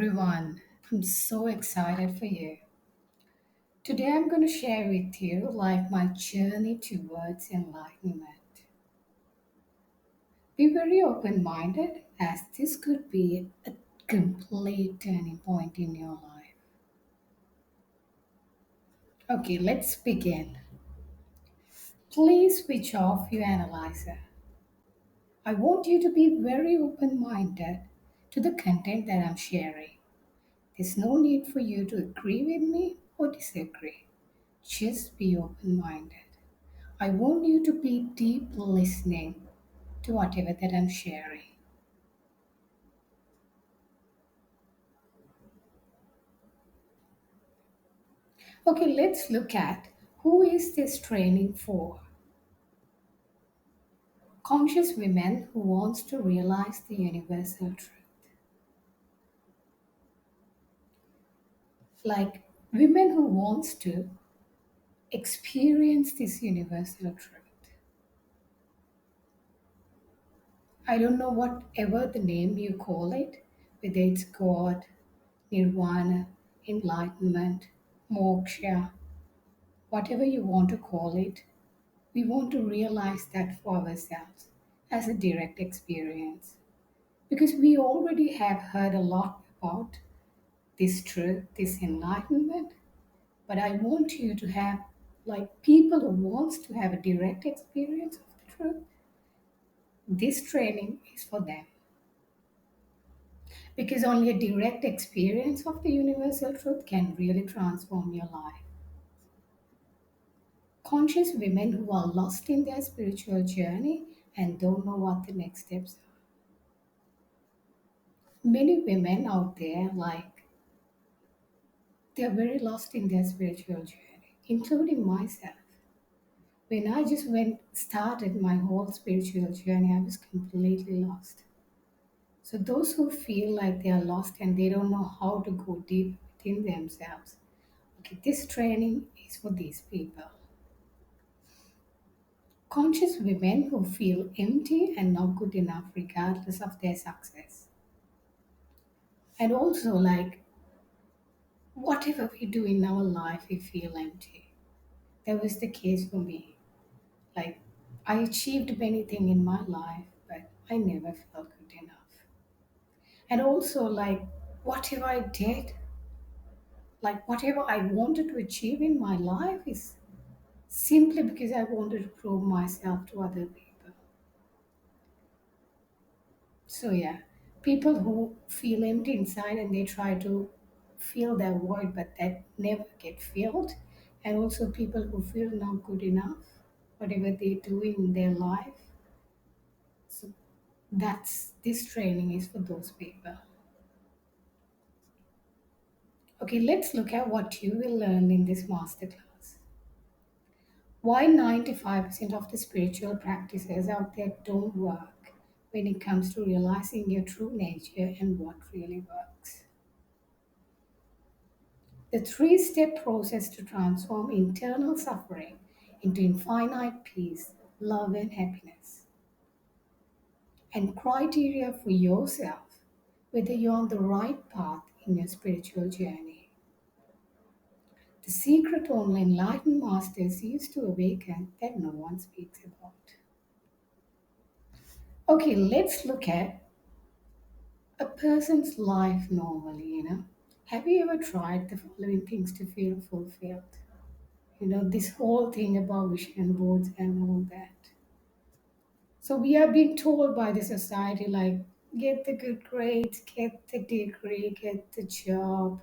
everyone. I'm so excited for you. Today I'm going to share with you my journey towards enlightenment. Be very open-minded as this could be a complete turning point in your life. Okay, let's begin. Please switch off your analyzer. I want you to be very open-minded to the content that I'm sharing. There's no need for you to agree with me or disagree. Just be open minded. I want you to be deep listening to whatever that I'm sharing. Okay, let's look at who is this training for? Conscious women who wants to realize the universal truth. Like women who wants to experience this universal truth. I don't know whatever the name you call it, whether it's God, nirvana, enlightenment, moksha, whatever you want to call it, we want to realize that for ourselves as a direct experience. Because we already have heard a lot about this truth, this enlightenment, but I want you to have people who wants to have a direct experience of the truth. This training is for them. Because only a direct experience of the universal truth can really transform your life. Conscious women who are lost in their spiritual journey and don't know what the next steps are. Many women out there, they're very lost in their spiritual journey, including myself. When I just started my whole spiritual journey, I was completely lost. So those who feel like they are lost and they don't know how to go deep within themselves, okay, this training is for these people. Conscious women who feel empty and not good enough regardless of their success. And also, whatever we do in our life, we feel empty. That was the case for me. Like, I achieved many things in my life, but I never felt good enough. And also, whatever I did, whatever I wanted to achieve in my life is simply because I wanted to prove myself to other people. So yeah, people who feel empty inside and they try to fill that void, but that never get filled, and also people who feel not good enough, whatever they do in their life. So that's this training is for those people. Okay, let's look at what you will learn in this masterclass. Why 95% of the spiritual practices out there don't work when it comes to realizing your true nature and what really works. The three-step process to transform internal suffering into infinite peace, love, and happiness. And criteria for yourself, whether you're on the right path in your spiritual journey. The secret only enlightened masters used to awaken that no one speaks about. Okay, let's look at a person's life normally. Have you ever tried the following things to feel fulfilled? This whole thing about vision boards and all that. So we are being told by the society get the good grades, get the degree, get the job,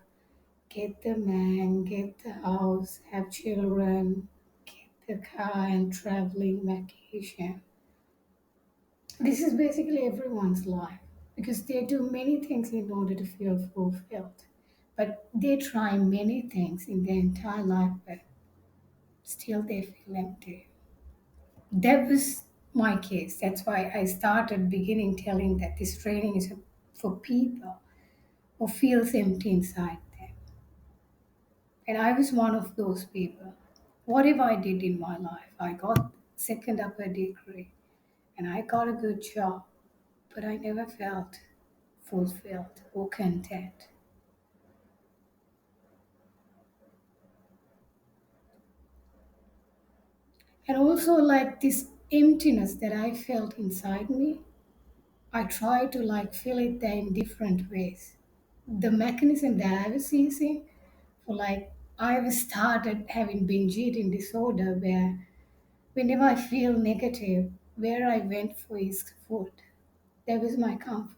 get the man, get the house, have children, get the car and traveling vacation. This is basically everyone's life because they do many things in order to feel fulfilled. But they try many things in their entire life, but still they feel empty. That was my case. That's why I started beginning telling that this training is for people who feels empty inside them. And I was one of those people. Whatever I did in my life, I got second upper degree and I got a good job, but I never felt fulfilled or content. And also, like this emptiness that I felt inside me, I try to like fill it there in different ways. The mechanism that I was using for like, I was started having binge eating disorder where whenever I feel negative, where I went for is food. That was my comfort.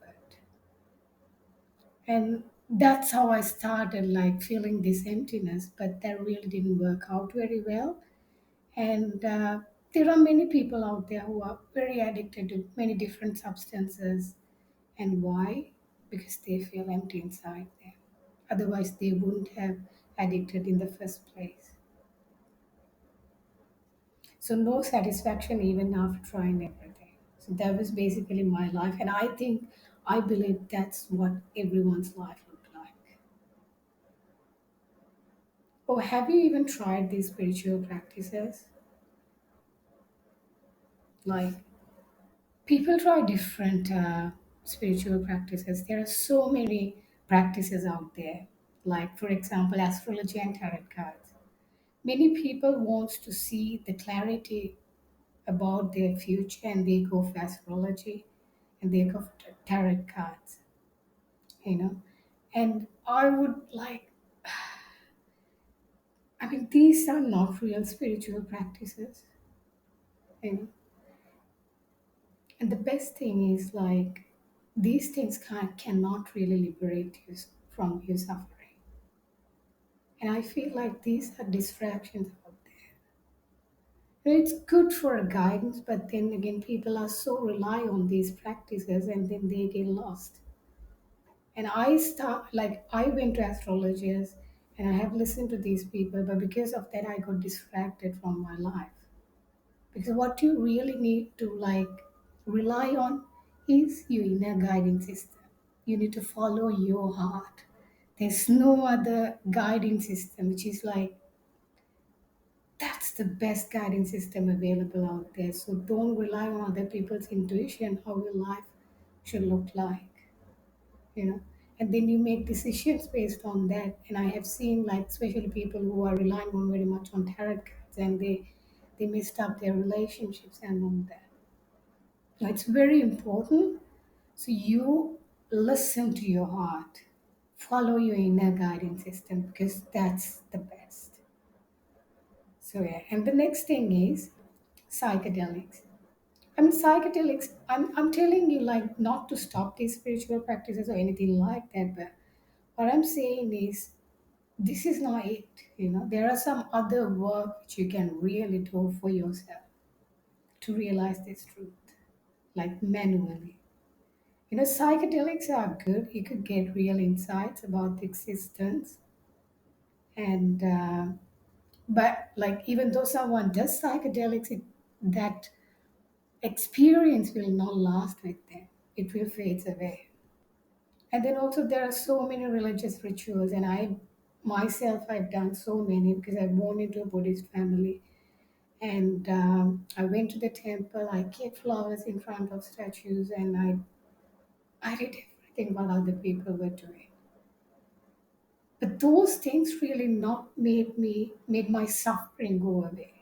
And that's how I started like feeling this emptiness, but that really didn't work out very well. And there are many people out there who are very addicted to many different substances. And why? Because they feel empty inside them. Otherwise, they wouldn't have addicted in the first place. So, no satisfaction even after trying everything. So, that was basically my life. And I believe that's what everyone's life looked like. Or have you even tried these spiritual practices? Like, people try different spiritual practices. There are so many practices out there. Like, for example, astrology and tarot cards. Many people want to see the clarity about their future and they go for astrology and they go for tarot cards, you know. And I would like, I mean, these are not real spiritual practices, you know. And the best thing is like, these things cannot really liberate you from your suffering. And I feel like these are distractions out there. It's good for a guidance, but then again, people are so rely on these practices and then they get lost. And I went to astrologers and I have listened to these people, but because of that, I got distracted from my life. Because what you really need to like rely on is your inner guiding system. You need to follow your heart. There's no other guiding system, which is like that's the best guiding system available out there. So don't rely on other people's intuition how your life should look like, you know. And then you make decisions based on that. And I have seen like especially people who are relying on very much on tarot cards and they messed up their relationships and all that. Now, it's very important. So you listen to your heart, follow your inner guiding system because that's the best. So yeah, and the next thing is psychedelics. I mean, psychedelics, I'm telling you, like, not to stop these spiritual practices or anything like that, but what I'm saying is, this is not it. You know, there are some other work which you can really do for yourself to realize this truth, like manually. You know, psychedelics are good. You could get real insights about the existence, and but like even though someone does psychedelics, that experience will not last with them. It will fade away. And then also there are so many religious rituals, and I myself I've done so many because I born into a Buddhist family, and I went to the temple. I kept flowers in front of statues, and I did everything what other people were doing. But those things really not made my suffering go away.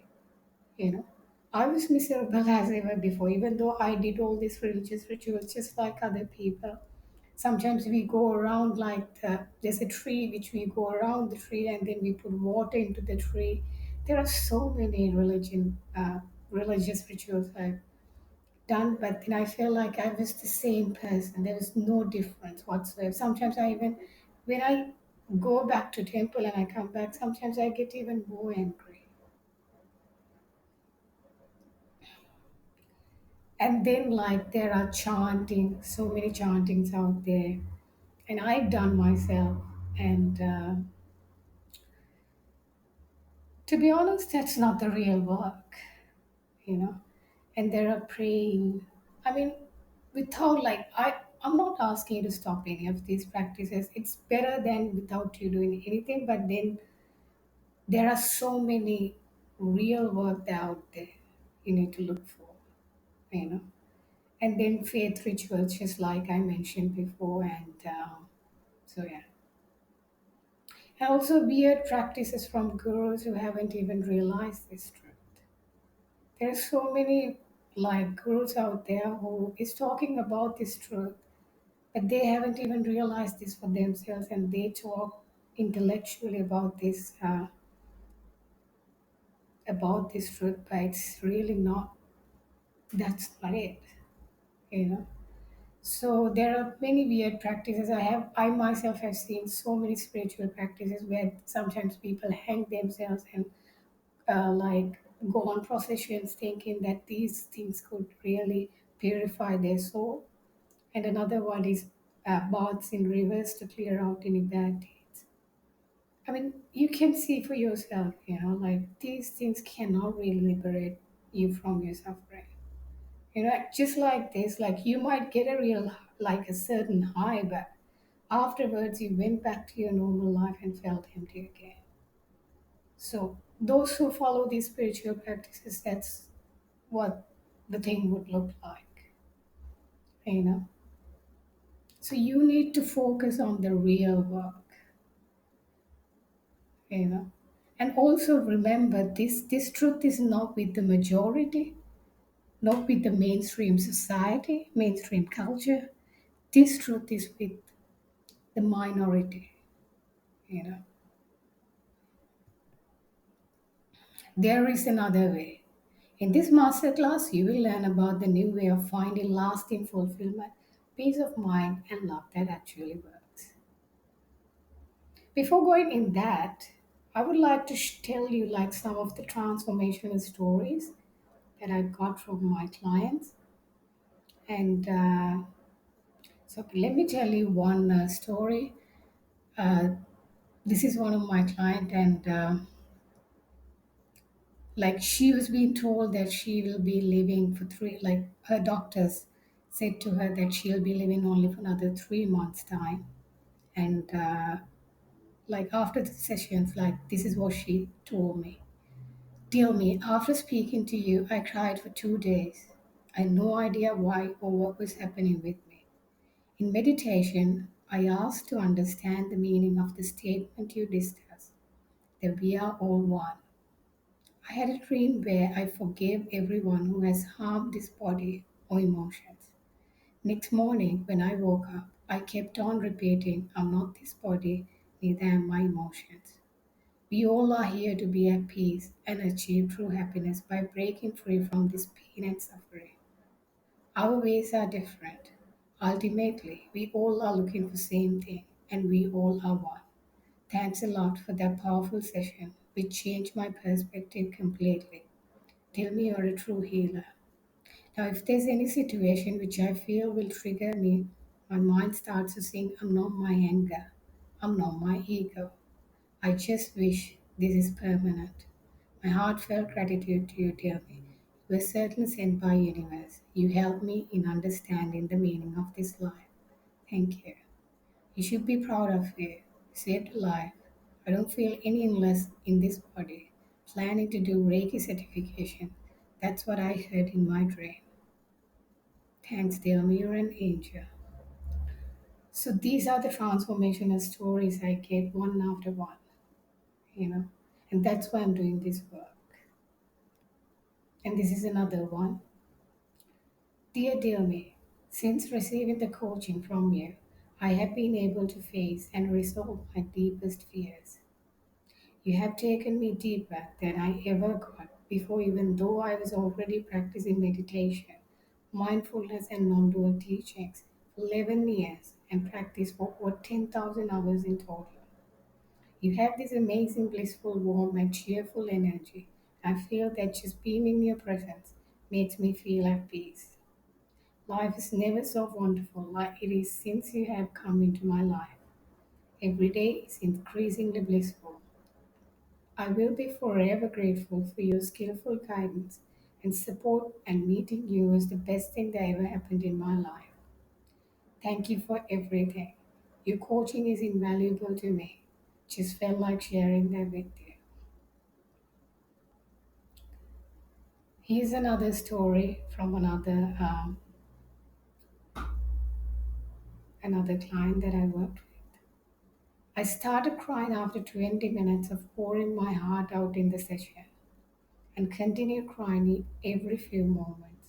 You know, I was miserable as ever before, even though I did all these religious rituals just like other people. Sometimes we go around like there's a tree which we go around the tree and then we put water into the tree. There are so many religious rituals I've done, but then I feel like I was the same person. There was no difference whatsoever. Sometimes I even, when I go back to temple and I come back, sometimes I get even more angry. And then like there are chanting, so many chantings out there, and I've done myself. And to be honest, that's not the real work, you know. And there are praying. I mean, without like I'm not asking you to stop any of these practices. It's better than without you doing anything. But then there are so many real work out there you need to look for, you know. And then faith rituals, just like I mentioned before, and so yeah. And also weird practices from gurus who haven't even realized this truth. There are so many like gurus out there who is talking about this truth, but they haven't even realized this for themselves, and they talk intellectually about this truth, but it's really not. That's not it, you know. So there are many weird practices. I myself have seen so many spiritual practices where sometimes people hang themselves and like go on processions thinking that these things could really purify their soul. And another one is baths in rivers to clear out any bad deeds. I mean, you can see for yourself, like these things cannot really liberate you from your suffering. Just like this, like you might get a real, like a certain high, but afterwards you went back to your normal life and felt empty again. So, those who follow these spiritual practices, that's what the thing would look like, you know. So, you need to focus on the real work, you know. And also remember this truth is not with the majority, not with the mainstream society, mainstream culture. This truth is with the minority, you know. There is another way. In this masterclass, you will learn about the new way of finding lasting fulfillment, peace of mind, and love that actually works. Before going in that, I would like to tell you like some of the transformational stories that I got from my clients. And so let me tell you one story. Uh, this is one of my client, and like she was being told that she will be living for like her doctors said to her that she'll be living only for another 3 months time. And like after the sessions, like this is what she told me. Dear me, after speaking to you, I cried for 2 days. I had no idea why or what was happening with me. In meditation, I asked to understand the meaning of the statement you discussed, that we are all one. I had a dream where I forgave everyone who has harmed this body or emotions. Next morning, when I woke up, I kept on repeating, I'm not this body, neither am my emotions. We all are here to be at peace and achieve true happiness by breaking free from this pain and suffering. Our ways are different. Ultimately, we all are looking for the same thing, and we all are one. Thanks a lot for that powerful session, which changed my perspective completely. Tell me you're a true healer. Now, if there's any situation which I feel will trigger me, my mind starts to sing, I'm not my anger, I'm not my ego. I just wish this is permanent. My heartfelt gratitude to you, dear me. You were certainly sent by universe. You helped me in understanding the meaning of this life. Thank you. You should be proud of you. Saved a life. I don't feel any illness in this body. Planning to do Reiki certification. That's what I heard in my dream. Thanks, Dilmi, you're an angel. So these are the transformational stories I get one after one, you know, and that's why I'm doing this work. And this is another one. Dear Dilmi, since receiving the coaching from you, I have been able to face and resolve my deepest fears. You have taken me deeper than I ever got before, even though I was already practicing meditation, mindfulness, and non dual teachings for 11 years and practiced for over 10,000 hours in total. You have this amazing, blissful, warm, and cheerful energy. I feel that just being in your presence makes me feel at peace. Life is never so wonderful like it is since you have come into my life. Every day is increasingly blissful. I will be forever grateful for your skillful guidance and support, and meeting you is the best thing that ever happened in my life. Thank you for everything. Your coaching is invaluable to me. Just felt like sharing that with you. Here's another story from another client that I worked with. I started crying after 20 minutes of pouring my heart out in the session. and continued crying every few moments.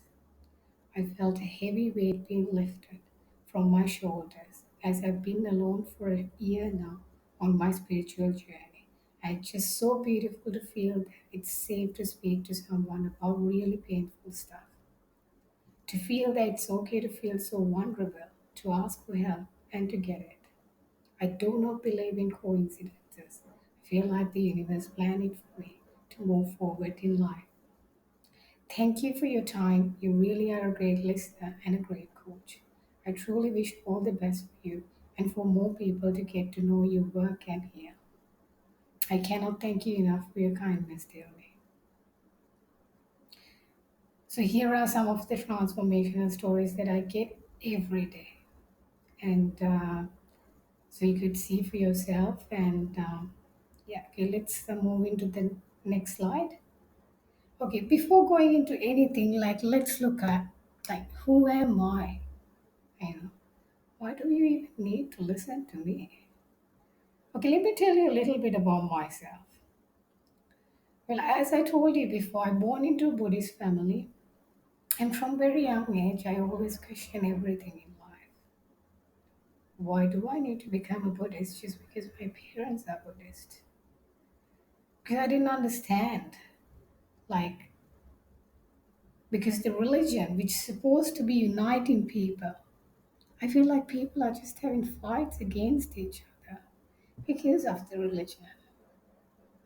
I felt a heavy weight being lifted from my shoulders as I've been alone for a year now on my spiritual journey. And it's just so beautiful to feel that it's safe to speak to someone about really painful stuff. To feel that it's okay to feel so vulnerable, to ask for help, and to get it. I do not believe in coincidences. I feel like the universe planned it for me to move forward in life. Thank you for your time. You really are a great listener and a great coach. I truly wish all the best for you and for more people to get to know your work and heal. I cannot thank you enough for your kindness, Dilmi. So here are some of the transformational stories that I get every day, and so you could see for yourself. And yeah, okay, let's move into the next slide. Okay, before going into anything, like let's look at like who am I? You know, why do you even need to listen to me? Okay, let me tell you a little bit about myself. Well, as I told you before, I'm born into a Buddhist family, and from very young age, I always question everything in life. Why do I need to become a Buddhist just because my parents are Buddhist? Because I didn't understand. Like, because the religion, which is supposed to be uniting people, I feel like people are just having fights against each other because of the religion.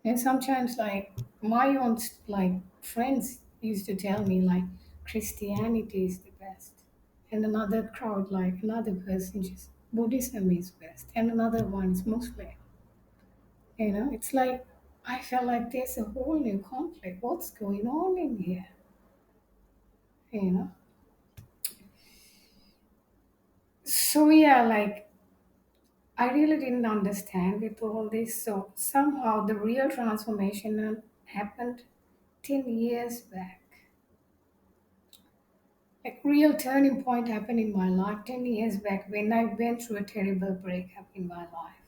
And sometimes, like my own like friends used to tell me, like Christianity is the best, and another crowd, like another person, just Buddhism is best, and another one is Muslim. It's like I felt like there's a whole new conflict. What's going on in here? You know. So yeah, like I really didn't understand with all this. So somehow the real transformation happened 10 years back. Like real turning point happened in my life 10 years back when I went through a terrible breakup in my life.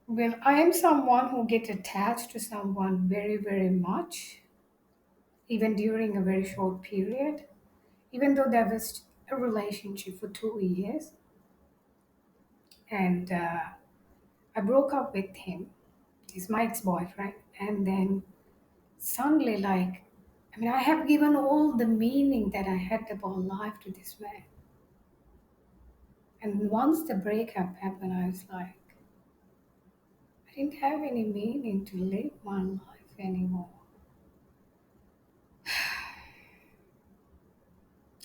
Well, I am someone who get attached to someone very, very much, even during a very short period. Even though there was a relationship for 2 years, and I broke up with him. He's my ex-boyfriend, and then suddenly, like, I mean, I have given all the meaning that I had about life to this man. And once the breakup happened, I was like, I didn't have any meaning to live my life anymore.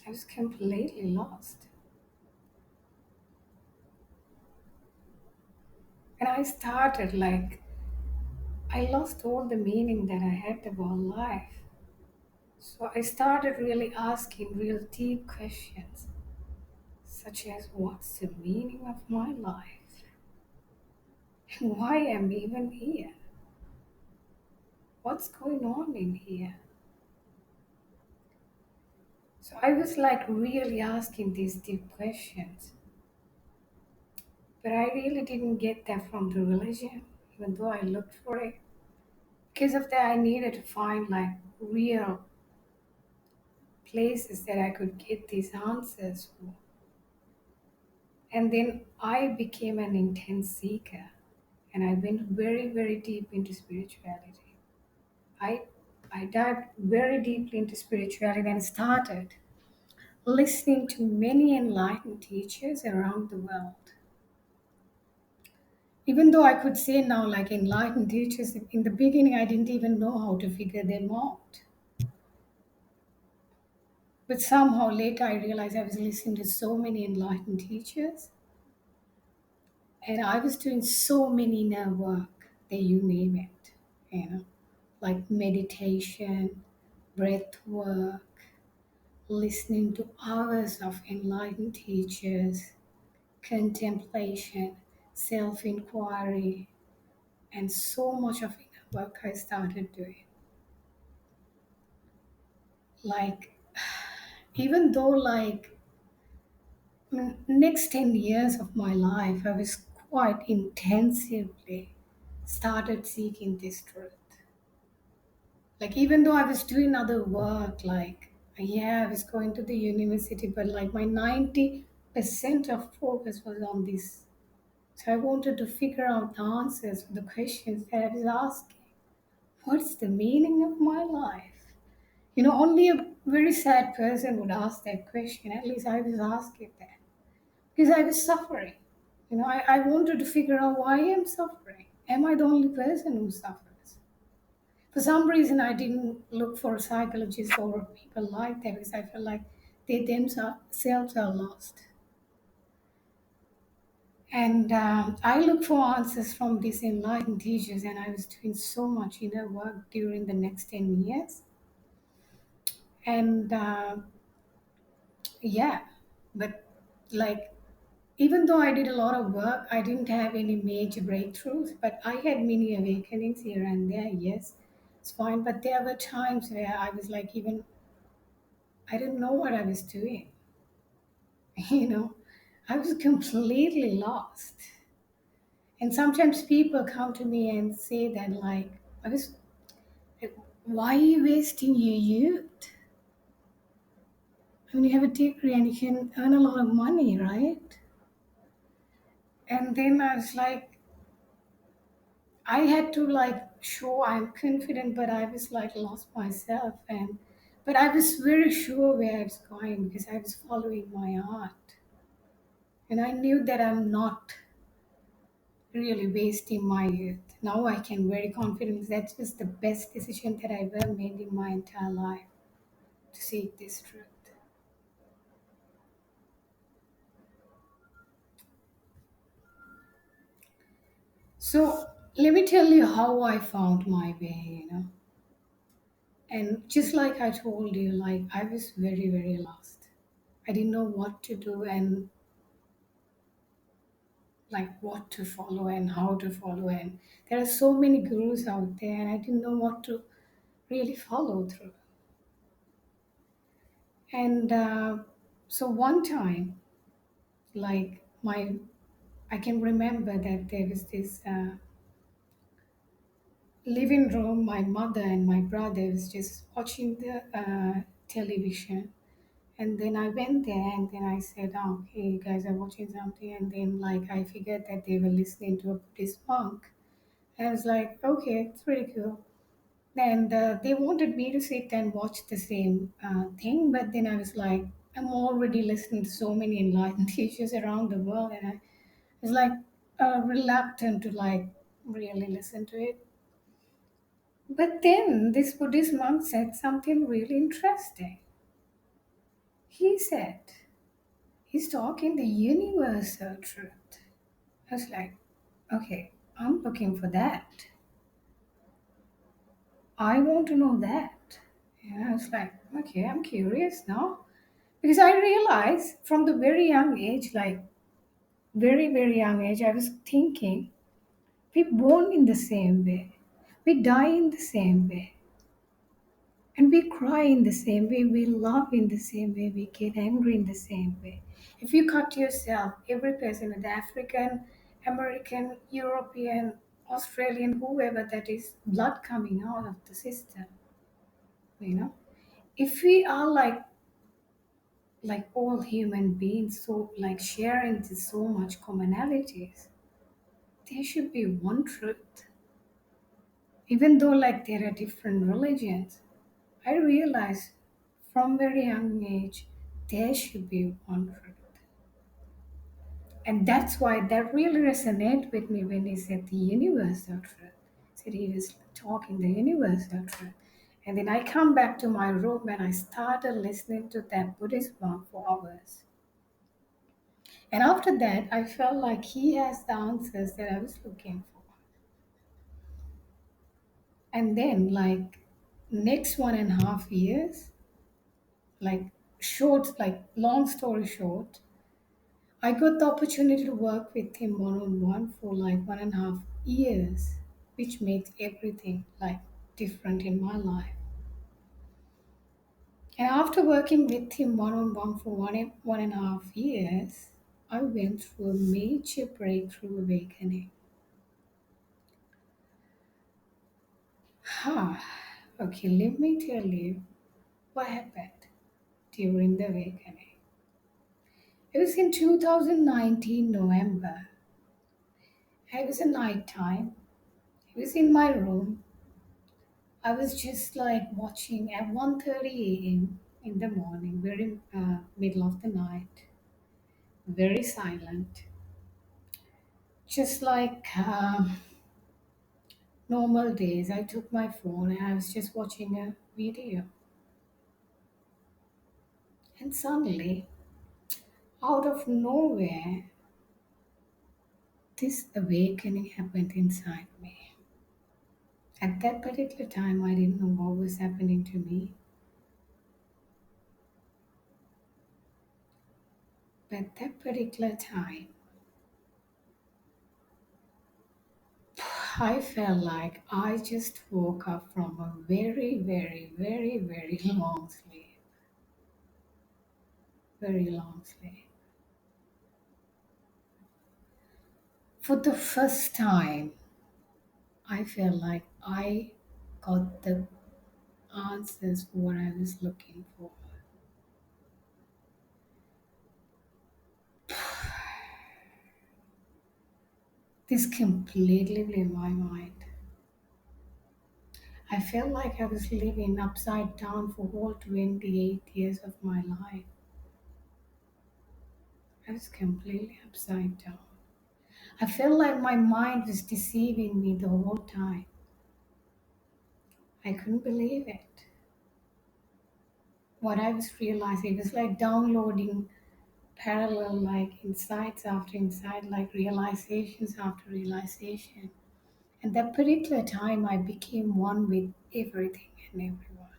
I was completely lost. And I started like, I lost all the meaning that I had about life. So I started really asking real deep questions, such as what's the meaning of my life? And why am I even here? What's going on in here? So I was like really asking these deep questions. But I really didn't get that from the religion, even though I looked for it. Because of that, I needed to find like real places that I could get these answers for. And then I became an intense seeker and I went very, very deep into spirituality. I, I dived very deeply into spirituality and started listening to many enlightened teachers around the world. Even though I could say now, like enlightened teachers, in the beginning, I didn't even know how to figure them out. But somehow later, I realized I was listening to so many enlightened teachers, and I was doing so many inner work that you name it, like meditation, breath work, listening to hours of enlightened teachers, contemplation, self inquiry, and so much of inner work I started doing. Like, even though, like, next 10 years of my life, I was quite intensively started seeking this truth. Like, even though I was doing other work, like, yeah, I was going to the university, but like my 90% of focus was on this. So I wanted to figure out the answers for the questions that I was asking. What's the meaning of my life? Only a very sad person would ask that question. At least I was asking that because I was suffering. I wanted to figure out why I'm suffering. Am I the only person who suffers? For some reason, I didn't look for psychologists or people like that because I felt like they themselves are lost. And I looked for answers from these enlightened teachers, and I was doing so much inner work during the next 10 years. And yeah, but like, even though I did a lot of work, I didn't have any major breakthroughs, but I had many awakenings here and there. Yes, it's fine. But there were times where I was like, even I didn't know what I was doing. You know, I was completely lost. And sometimes people come to me and say that, like, I was, why are you wasting your youth? I mean, you have a degree and you can earn a lot of money, right? And then I was like, I had to like show I'm confident, but I was like lost myself. But I was very sure where I was going because I was following my heart. And I knew that I'm not really wasting my youth. Now I can very confidently that was the best decision that I ever made in my entire life to seek this truth. So let me tell you how I found my way. And just like I told you, like I was very, very lost. I didn't know what to do and like what to follow and how to follow. And there are so many gurus out there, and I didn't know what to really follow through. And so one time, like I can remember that there was this living room. My mother and my brother was just watching the television, and then I went there, and then I said, "Oh, okay, you guys are watching something." And then like I figured that they were listening to a Buddhist monk. And I was like, "Okay, it's pretty cool." And they wanted me to sit and watch the same thing, but then I was like, I'm already listening to so many enlightened teachers around the world, and I was like reluctant to like really listen to it. But then this Buddhist monk said something really interesting. He said, he's talking the universal truth. I was like, okay, I'm looking for that. I want to know that. And I was like, okay, I'm curious now. Because I realized from the very young age, like very, very young age, I was thinking, we born in the same way. We die in the same way. And we cry in the same way, we love in the same way, we get angry in the same way. If you cut yourself, every person, the African, American, European, Australian, whoever that is, blood coming out of the system, you know. If we are like all human beings, so like sharing so much commonalities, there should be one truth. Even though like there are different religions, I realized from very young age there should be one truth. And that's why that really resonated with me when he said the universal truth. Said he was talking the universal truth. And then I come back to my room and I started listening to that Buddhist monk for hours. And after that, I felt like he has the answers that I was looking for. And then, like, next 1.5 years, like, long story short, I got the opportunity to work with him one on one for like 1.5 years, which makes everything like different in my life. And after working with him one on one for 1.5 years, I went through a major breakthrough awakening. Okay, let me tell you what happened during the awakening. It was in 2019 November. It was a night time. It was in my room. I was just like watching at 1:30 a.m. in the morning, very middle of the night, very silent. Just like normal days, I took my phone and I was just watching a video. And suddenly, out of nowhere, this awakening happened inside me. At that particular time, I didn't know what was happening to me. But that particular time, I felt like I just woke up from a very, very, very, very long sleep. Very long sleep. For the first time, I felt like I got the answers for what I was looking for. This completely blew my mind. I felt like I was living upside down for all 28 years of my life. I was completely upside down. I felt like my mind was deceiving me the whole time. I couldn't believe it. What I was realizing, it was like downloading parallel, like insights after insight, like realizations after realization. And that particular time, I became one with everything and everyone.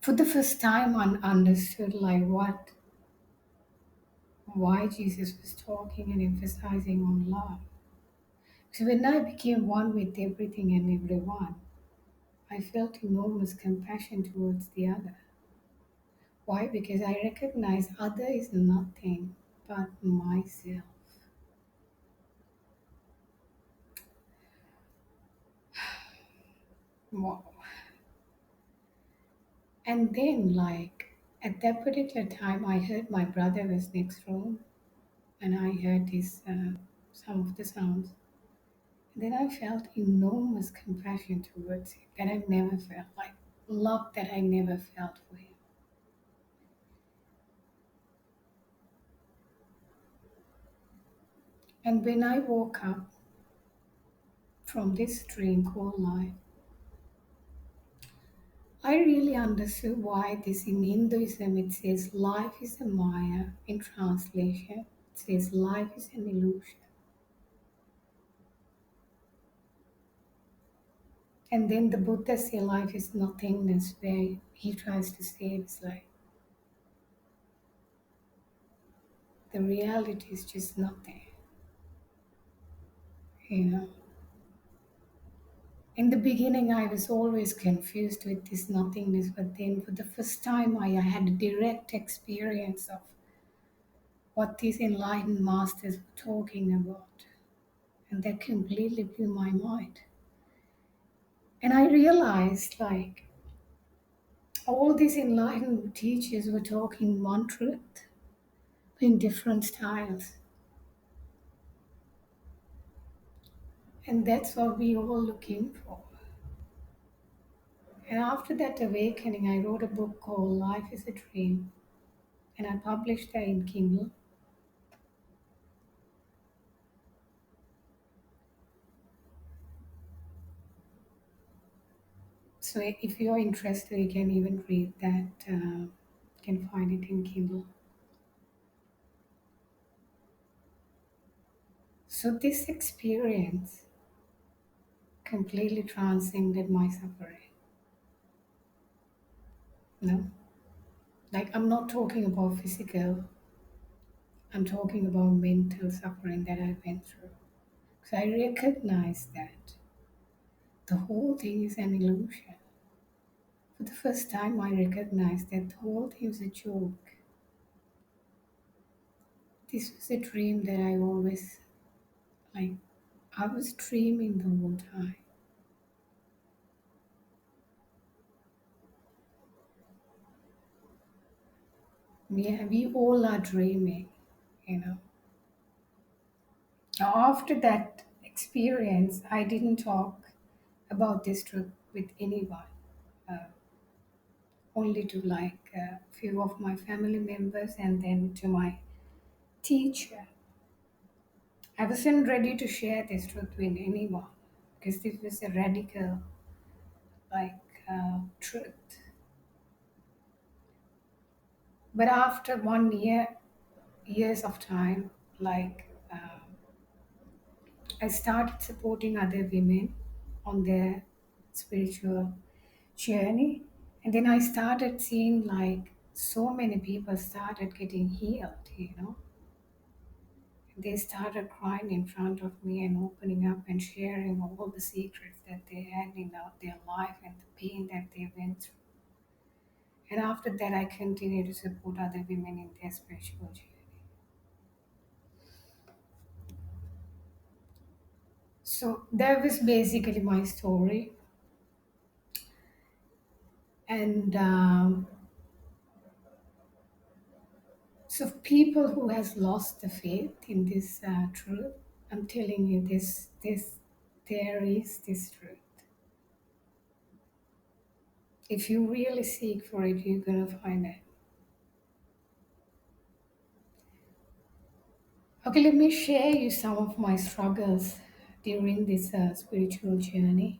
For the first time, I understood like why Jesus was talking and emphasizing on love. So when I became one with everything and everyone, I felt enormous compassion towards the other. Why? Because I recognize other is nothing but myself. Wow. And then, like, at that particular time, I heard my brother was next room, and I heard some of the sounds. And then I felt enormous compassion towards him that I never felt, like love that I never felt for him. And when I woke up from this dream called life, I really understood why this in Hinduism it says life is a Maya. In translation, it says life is an illusion. And then the Buddha says life is nothingness, where he tries to say it's like the reality is just nothing. You know. In the beginning, I was always confused with this nothingness, but then for the first time, I had a direct experience of what these enlightened masters were talking about. And that completely blew my mind. And I realized like all these enlightened teachers were talking one truth in different styles. And that's what we all looking for. And after that awakening, I wrote a book called Life is a Dream. And I published that in Kindle. So if you're interested, you can even read that. You can find it in Kindle. So this experience completely transcended my suffering. No, like I'm not talking about physical. I'm talking about mental suffering that I went through. So I recognize that the whole thing is an illusion. For the first time, I recognized that the whole thing was a joke. This was a dream that I always like. I was dreaming the whole time. Yeah, we all are dreaming, you know. Now, after that experience, I didn't talk about this truth with anyone, uh, only to like a few of my family members and then to my teacher. I wasn't ready to share this truth with anyone because this was a radical, like, truth. But after 1 year, years of time, like, I started supporting other women on their spiritual journey. And then I started seeing like so many people started getting healed, you know. They started crying in front of me and opening up and sharing all the secrets that they had in their life and the pain that they went through. And after that, I continued to support other women in their spiritual journey. So that was basically my story. And so people who has lost the faith in this truth, I'm telling you there is this truth. If you really seek for it, you're gonna find it. Okay, let me share you some of my struggles during this spiritual journey.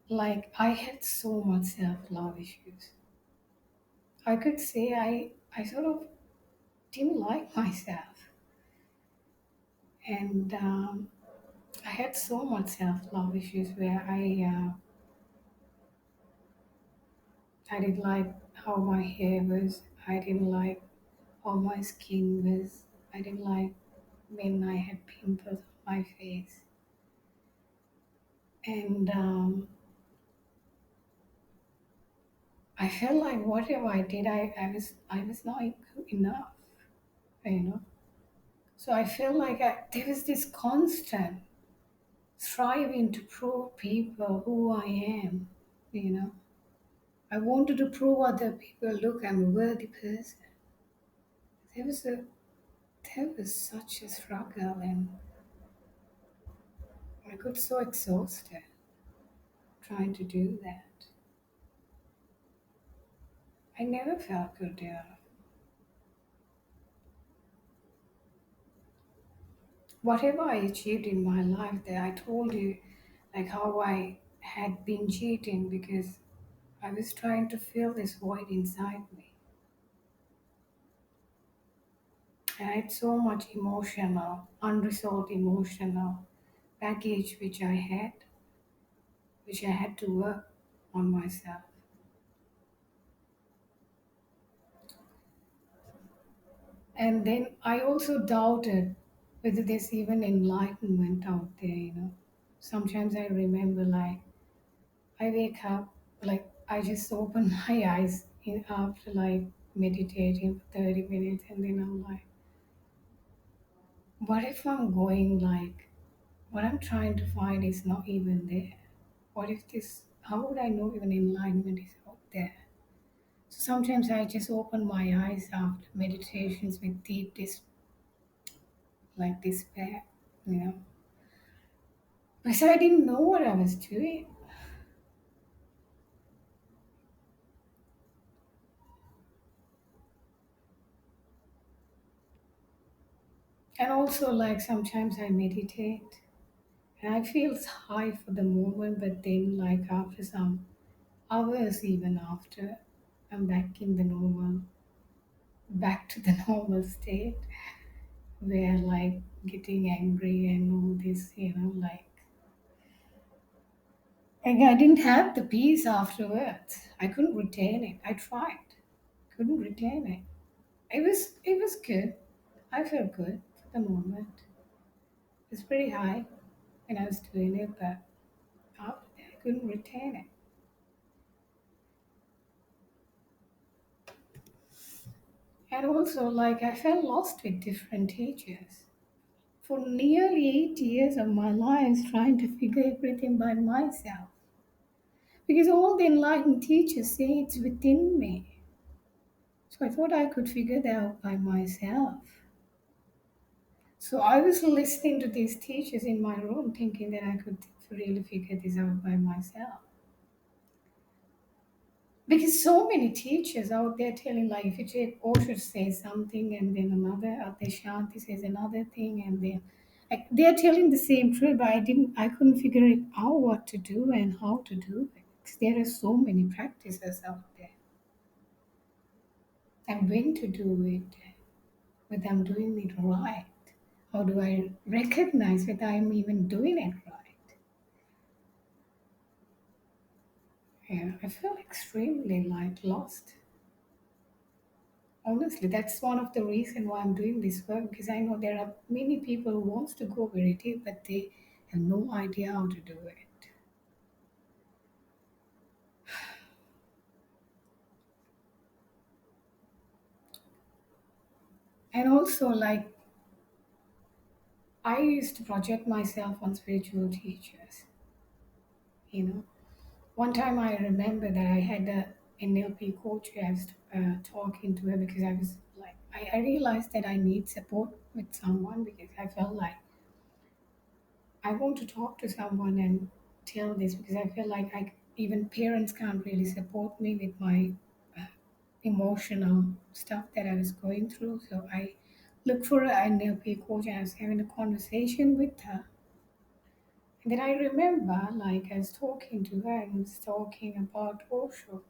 Like I had so much self-love issues. I could say I sort of didn't like myself, and I had so much self-love issues where I didn't like how my hair was. I didn't like how my skin was. I didn't like when I had pimples on my face. And I felt like whatever I did, I was not good enough, you know. So I felt like there was this constant striving to prove people who I am, you know. I wanted to prove other people, look, I'm a worthy person. There was a there was such a struggle, and I got so exhausted trying to do that. I never felt good enough. Whatever I achieved in my life, there I told you, like how I had been cheating because I was trying to fill this void inside me. I had so much emotional, unresolved emotional baggage which I had to work on myself. And then I also doubted whether there's even enlightenment out there, you know. Sometimes I remember like I wake up, like I just open my eyes after like meditating for 30 minutes, and then I'm like, what if I'm going like, what I'm trying to find is not even there? What if this, how would I know even enlightenment is out there? So sometimes I just open my eyes after meditations with deep like despair, you know. Because I didn't know what I was doing. And also like sometimes I meditate and I feel high for the moment, but then like after some hours even after, I'm back in the normal, back to the normal state where like getting angry and all this, you know, like and I didn't have the peace afterwards. I couldn't retain it. I tried. Couldn't retain it. It was good. I felt good for the moment. It was pretty high when I was doing it, but after that I couldn't retain it. And also like I felt lost with different teachers. for nearly 8 years of my life trying to figure everything by myself. Because all the enlightened teachers say it's within me. So I thought I could figure that out by myself. So I was listening to these teachers in my room thinking that I could really figure this out by myself. Because so many teachers out there telling, like, if you take Osho says something and then another, Shanti says another thing, and then like they're telling the same truth, but I couldn't figure it out what to do and how to do it. Because there are so many practices out there, and when to do it, whether I'm doing it right. How do I recognize whether I'm even doing it right? Yeah, I feel extremely like lost. Honestly, that's one of the reasons why I'm doing this work, because I know there are many people who wants to go very deep, but they have no idea how to do it. And also, like, I used to project myself on spiritual teachers. You know, one time I remember that I had a NLP coach who I was talking to her because I was like, I realized that I need support with someone because I felt like I want to talk to someone and tell this because I feel like even parents can't really support me with my uh, emotional stuff that I was going through. So I looked for an NLP coach and I was having a conversation with her. And then I remember, like, I was talking to her and was talking about Osho.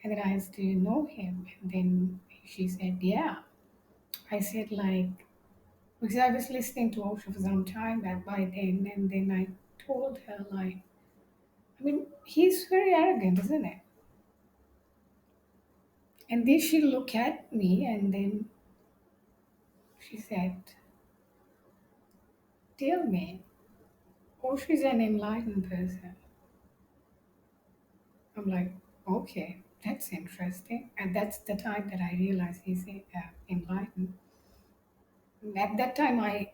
And then I asked, do you know him? And then she said, yeah. I said, like, because I was listening to Osho for some time back by then. And then I told her, like, I mean, he's very arrogant, isn't it? And then she looked at me and then she said, tell me, Osho is an enlightened person. I'm like, okay, that's interesting. And that's the time that I realized he's enlightened. At that time, I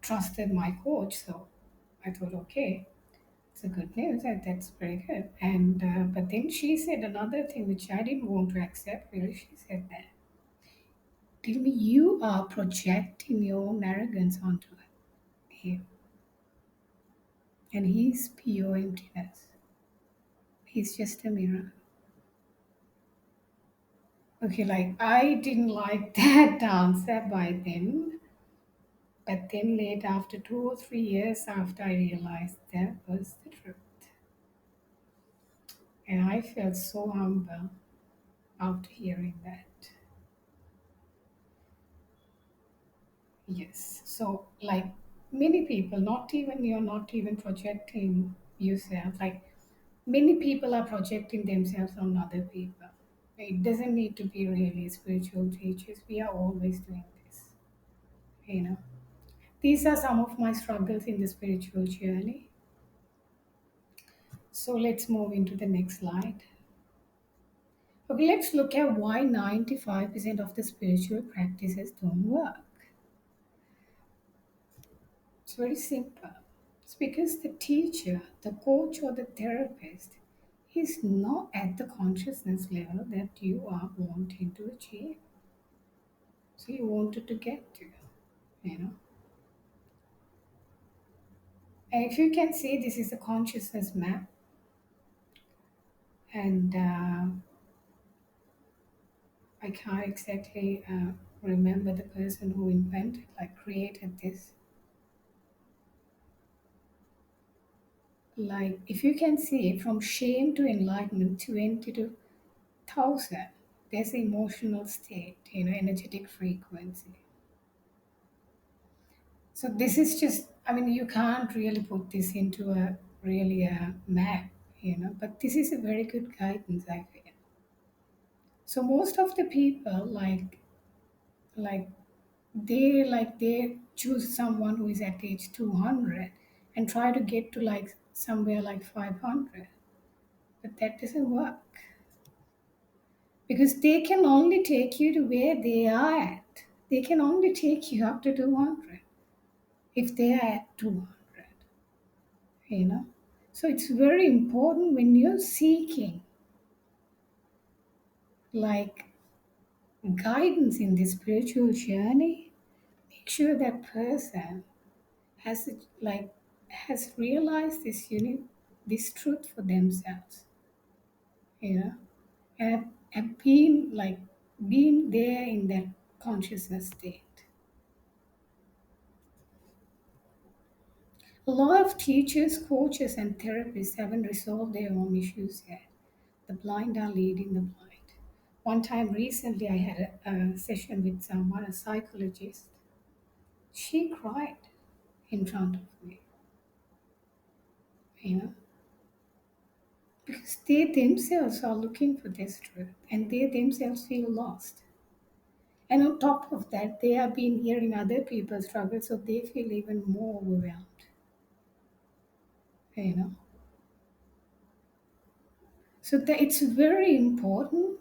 trusted my coach, so I thought, okay, it's a good news. That's very good. And but then she said another thing which I didn't want to accept. Really, she said that, Dilmi, you are projecting your own arrogance onto him, and he's pure emptiness. He's just a mirror. Okay, like I didn't like that answer by then. But then late after 2 or 3 years after I realized that was the truth. And I felt so humble after hearing that. Yes. So like many people, not even you're not even projecting yourself. Like many people are projecting themselves on other people. It doesn't need to be really spiritual teachers. We are always doing this. You know. These are some of my struggles in the spiritual journey. So let's move into the next slide. Okay, let's look at why 95% of the spiritual practices don't work. It's very simple. It's because the teacher, the coach, or the therapist is not at the consciousness level that you are wanting to achieve. So you wanted to get to, you know. And if you can see, this is a consciousness map, and I can't exactly remember the person who invented, like created this. Like, if you can see from shame to enlightenment, 20 to 1000, there's an emotional state, energetic frequency. So, this is just, I mean, you can't really put this into a really a map, but this is a very good guidance, I feel. So, most of the people, like, they choose someone who is at age 200 and try to get to like somewhere like 500, but that doesn't work. Because they can only take you to where they are at. They can only take you up to 200. if they are at 200, you know. So it's very important when you're seeking like guidance in this spiritual journey, make sure that person has like has realized this truth for themselves, you know, and being like being there in that consciousness state. A lot of teachers, coaches, and therapists haven't resolved their own issues yet. The blind are leading the blind. One time recently, I had a session with someone, a psychologist. She cried in front of me, you know, because they themselves are looking for this truth and they themselves feel lost. And on top of that, they have been hearing other people struggle, so they feel even more overwhelmed, you know. So that it's very important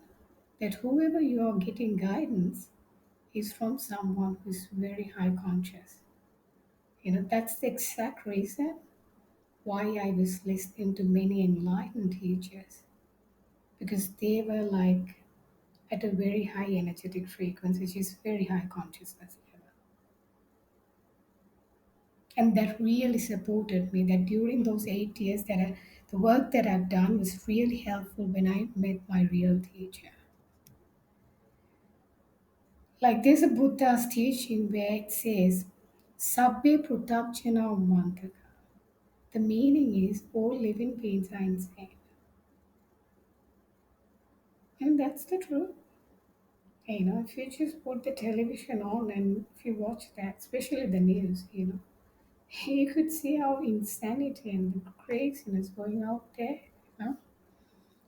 that whoever you are getting guidance is from someone who's very high conscious. You know, that's the exact reason why I was listening to many enlightened teachers because they were like at a very high energetic frequency, which is very high consciousness level. And that really supported me that during those 8 years the work that I've done was really helpful when I met my real teacher. Like there's a Buddha's teaching where it says, Sabbe Prutabjana Mantaka. The meaning is all living beings are insane. And that's the truth. You know, if you just put the television on and if you watch that, especially the news, you know, you could see how insanity and the craziness going out there, you know,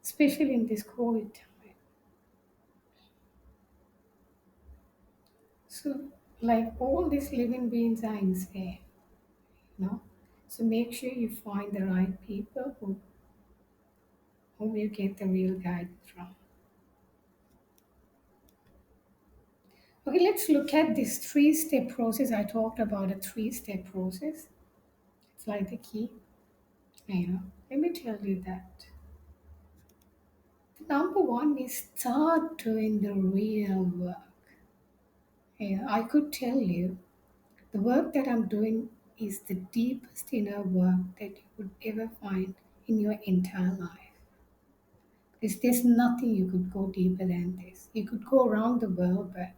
especially in this COVID time. So, like all these living beings are insane, you know. So make sure you find the right people whom you get the real guidance from. Okay, let's look at this three-step process. I talked about a three-step process. It's like the key, you know. Let me tell you that. The number one is start doing the real work. Yeah, I could tell you the work that I'm doing is the deepest inner work that you would ever find in your entire life. Because there's nothing you could go deeper than this. You could go around the world, but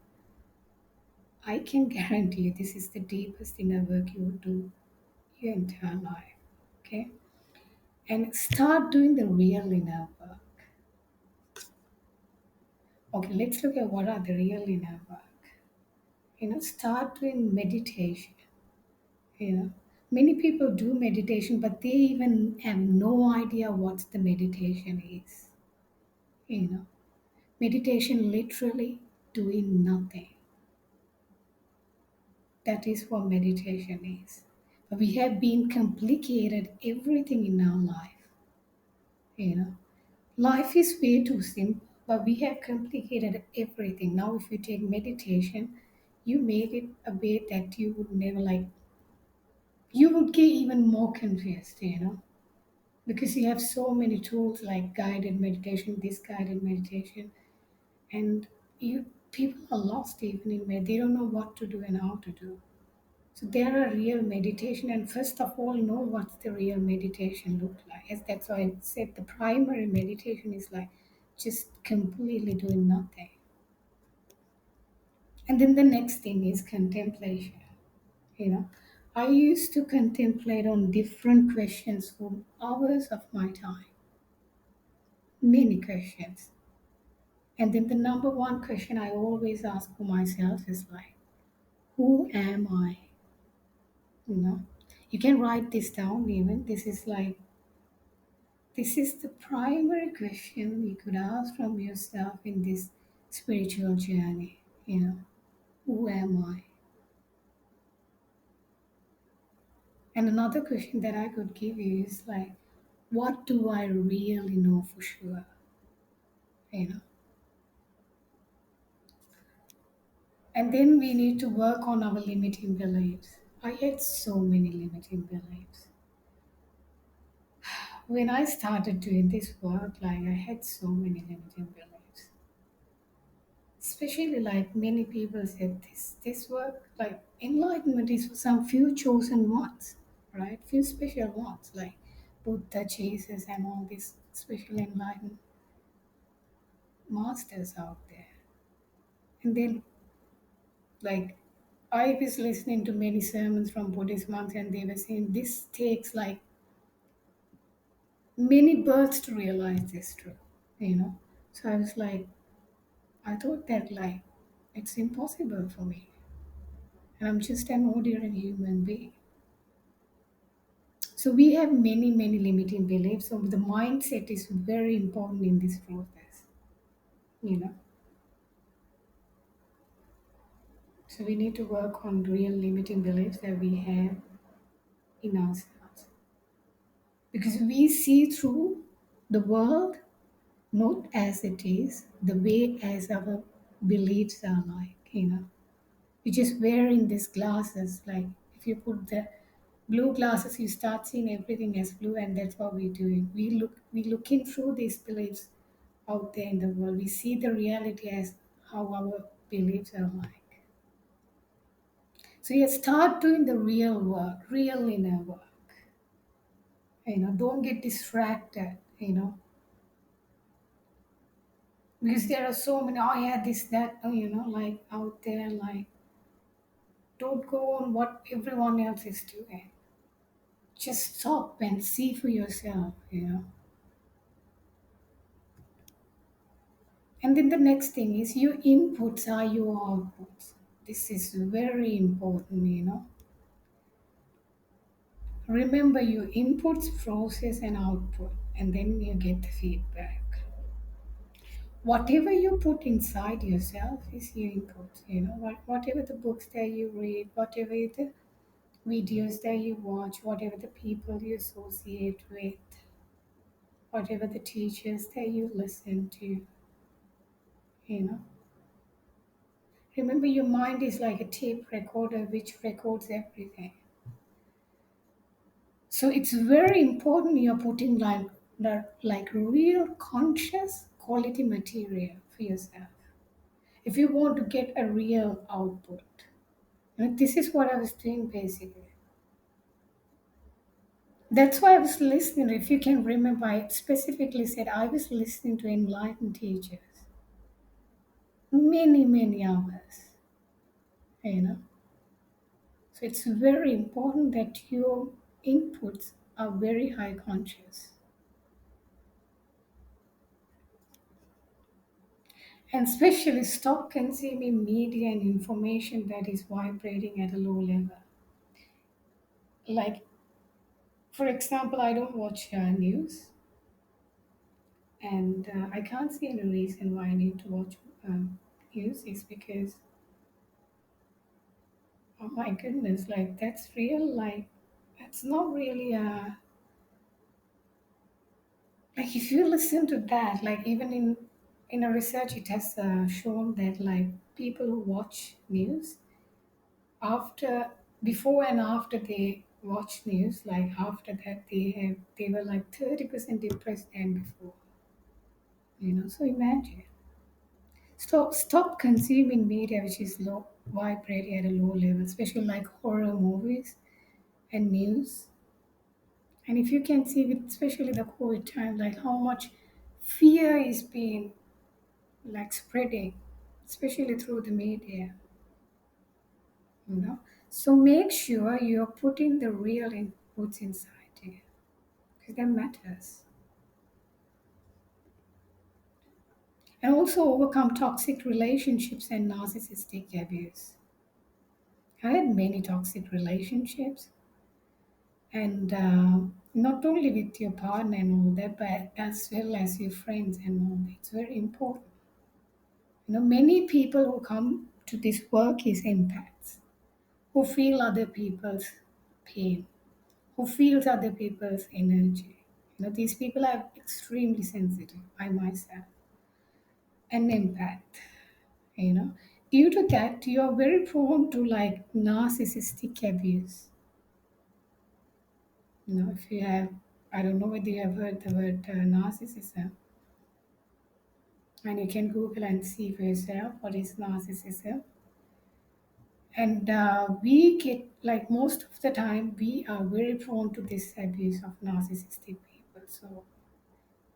I can guarantee you this is the deepest inner work you would do your entire life. Okay? And start doing the real inner work. Okay, let's look at what are the real inner work. You know, start doing meditation. You know, many people do meditation, but they even have no idea what the meditation is. You know, meditation literally doing nothing. That is what meditation is. But we have been complicated everything in our life. You know, life is way too simple, but we have complicated everything. Now, if you take meditation, you made it a way that you would never like, you would get even more confused, you know, because you have so many tools like guided meditation, this guided meditation, and you people are lost even in where they don't know what to do and how to do. So there are real meditation, and first of all, know what the real meditation look like. As that's why I said the primary meditation is like just completely doing nothing. And then the next thing is contemplation. You know, I used to contemplate on different questions for hours of my time, many questions. And then the number one question I always ask for myself is like, who am I? You know, you can write this down even. This is the primary question you could ask from yourself in this spiritual journey. You know, who am I? And another question that I could give you is like, what do I really know for sure? You know, and then we need to work on our limiting beliefs. I had so many limiting beliefs. When I started doing this work, like I had so many limiting beliefs. Especially like many people said this work, like enlightenment is for some few chosen ones, right? Few special ones like Buddha, Jesus and all these special enlightened masters out there. And then like I was listening to many sermons from Buddhist monks and they were saying this takes like many births to realize this truth, you know. So I was like, I thought that like it's impossible for me. And I'm just an ordinary human being. So we have many, many limiting beliefs. So the mindset is very important in this process, you know. So we need to work on real limiting beliefs that we have in ourselves. Because we see through the world not as it is, the way as our beliefs are like, you know. You're just wearing these glasses, like if you put the blue glasses, you start seeing everything as blue, and that's what we're doing. We looking through these beliefs out there in the world. We see the reality as how our beliefs are like. So you start doing the real work, real inner work. You know, don't get distracted, you know, because there are so many, oh yeah, this, that, oh, you know, like out there, like don't go on what everyone else is doing. Just stop and see for yourself, you know. And then the next thing is your inputs are your outputs. This is very important, you know. Remember your inputs, process, and output, and then you get the feedback. Whatever you put inside yourself is your input, you know. Whatever the books that you read, whatever the videos that you watch, whatever the people you associate with, whatever the teachers that you listen to, you know. Remember, your mind is like a tape recorder which records everything. So it's very important you're putting like real conscious quality material for yourself. If you want to get a real output. You know, this is what I was doing basically. That's why I was listening. If you can remember, I specifically said I was listening to enlightened teachers many, many hours. You know, so it's very important that your inputs are very high conscious. And especially stop consuming media and information that is vibrating at a low level. Like, for example, I don't watch news, and I can't see any reason why I need to watch news. Is because, oh my goodness, like that's real. Like, that's not really a. Like, if you listen to that, like, even in a research, it has shown that, like, people who watch news after before and after they watch news, like after that they were like 30% depressed than before, you know. So imagine, stop consuming media which is low vibrating at a low level, especially like horror movies and news. And if you can see with especially the COVID time, like how much fear is being like spreading, especially through the media, you know. So make sure you're putting the real inputs inside you, because that matters. And also overcome toxic relationships and narcissistic abuse. I had many toxic relationships, and not only with your partner and all that, but as well as your friends and all that. It's very important. You know, many people who come to this work is empaths who feel other people's pain, who feels other people's energy. You know, these people are extremely sensitive. I myself, an empath. You know, due to that, you are very prone to like narcissistic abuse. If you have, I don't know whether you have heard the word narcissism, and you can Google and see for yourself what is narcissism. And we get, like, most of the time, we are very prone to this abuse of narcissistic people. So,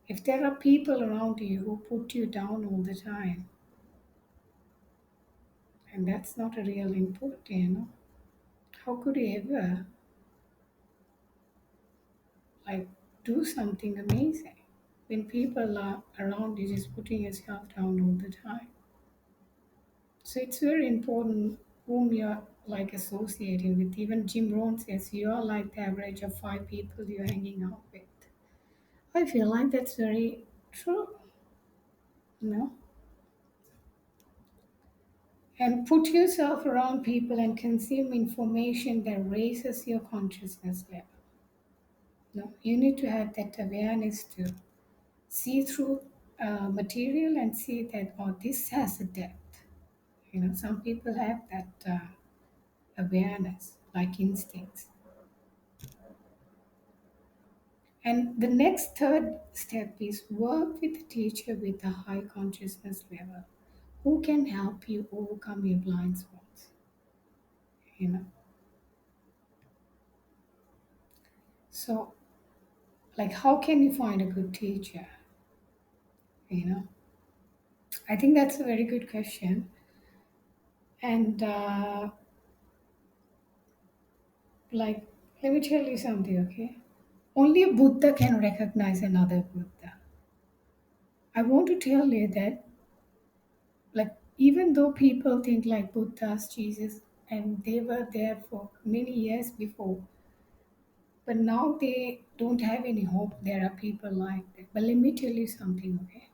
if there are people around you who put you down all the time, and that's not a real input, how could you ever, like, do something amazing when people are around you just putting yourself down all the time? So it's very important whom you're like associating with. Even Jim Rohn says you're like the average of 5 people you're hanging out with. I feel like that's very true, you know. And put yourself around people and consume information that raises your consciousness level. You need to have that awareness to see through material and see that, oh, this has a depth. Some people have that awareness, like instincts. And the next third step is work with a teacher with a high consciousness level who can help you overcome your blind spots. You know. So, like, how can you find a good teacher? You know, I think that's a very good question. And like, let me tell you something, okay? Only a Buddha can recognize another Buddha. I want to tell you that, like, even though people think like Buddha's Jesus, and they were there for many years before, but now they don't have any hope. There are people like that. But let me tell you something, okay?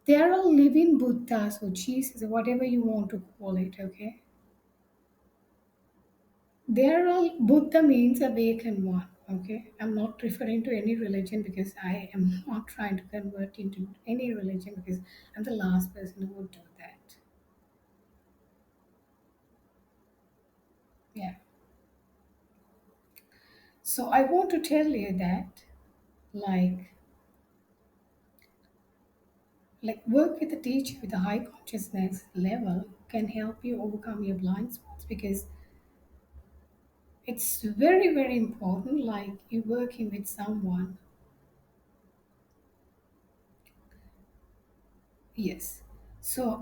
There are living Buddhas or Jesus or whatever you want to call it, okay? There are Buddha means awakened one, okay? I'm not referring to any religion because I am not trying to convert into any religion because I'm the last person who would do that. Yeah. So I want to tell you that, like, work with a teacher with a high consciousness level can help you overcome your blind spots because it's very, very important. Like, you working with someone. Yes. So,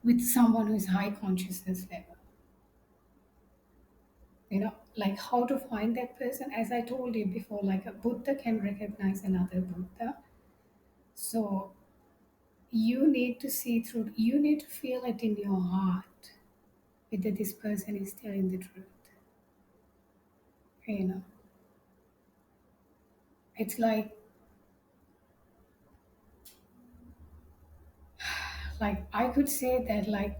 with someone who is high consciousness level, like how to find that person. As I told you before, like a Buddha can recognize another Buddha. So, you need to see through, you need to feel it in your heart whether this person is telling the truth. You know, it's like I could say that, like,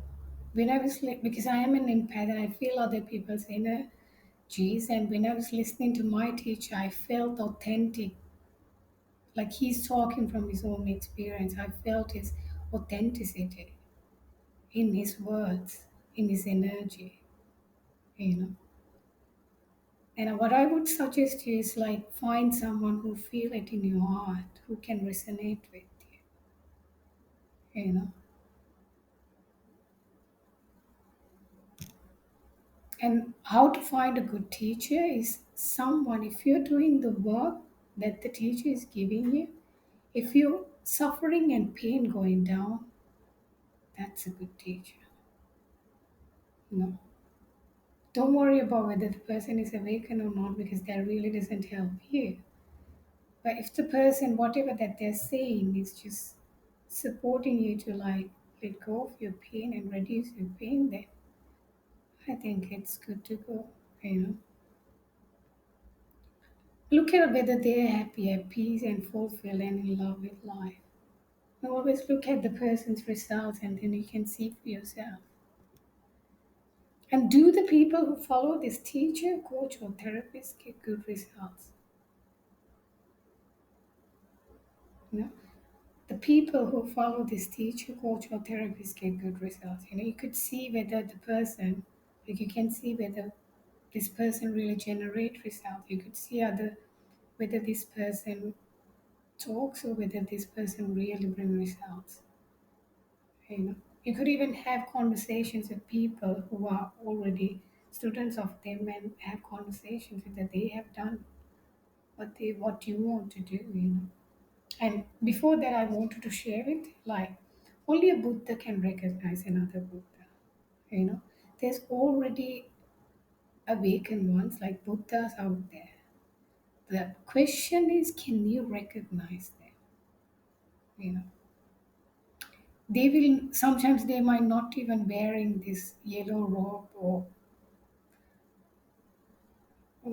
when I was because I am an empath and I feel other people's energies, and when I was listening to my teacher, I felt authentic, like he's talking from his own experience. I felt his authenticity in his words, in his energy, you know. And what I would suggest you is like find someone who feel it in your heart, who can resonate with you know. And how to find a good teacher is someone, if you're doing the work that the teacher is giving you, if you're suffering and pain going down, that's a good teacher. You know, don't worry about whether the person is awakened or not because that really doesn't help you. But if the person, whatever that they're saying, is just supporting you to like let go of your pain and reduce your pain, then I think it's good to go. You know, look at whether they're happy, at peace, and fulfilled and in love with life. You always look at the person's results and then you can see for yourself. And do the people who follow this teacher, coach, or therapist get good results? You know? The people who follow this teacher, coach, or therapist get good results. You could see whether the person, like you can see whether this person really generate results. You could see whether this person talks or whether this person really bring results. You know, you could even have conversations with people who are already students of them and have conversations whether they have done what you want to do. And before that, I wanted to share it like only a Buddha can recognize another Buddha. You know, there's already awakened ones like Buddhas out there. The question is, can you recognize them? You know, they will sometimes they might not even wearing this yellow robe or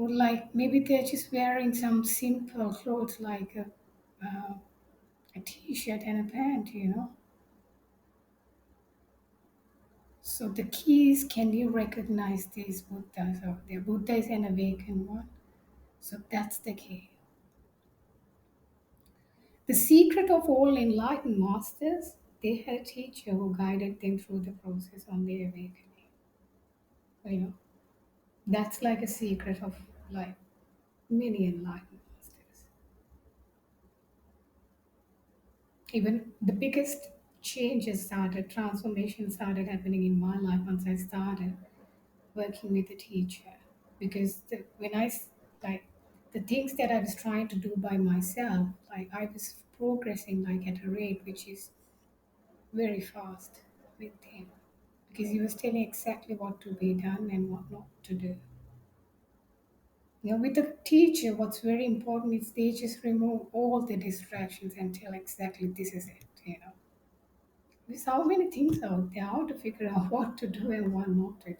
like maybe they're just wearing some simple clothes like a t-shirt and a pant. So the key is, can you recognize these Buddhas out there? Buddha is an awakened one. So that's the key. The secret of all enlightened masters, they had a teacher who guided them through the process on their awakening. You know, that's like a secret of like many enlightened masters. Even the biggest transformation started happening in my life once I started working with a teacher. Because when like the things that I was trying to do by myself, like I was progressing like at a rate which is very fast with him. Because he was telling exactly what to be done and what not to do. With the teacher, what's very important is they just remove all the distractions and tell exactly this is it. There's so many things out there, how to figure out what to do and what not to do.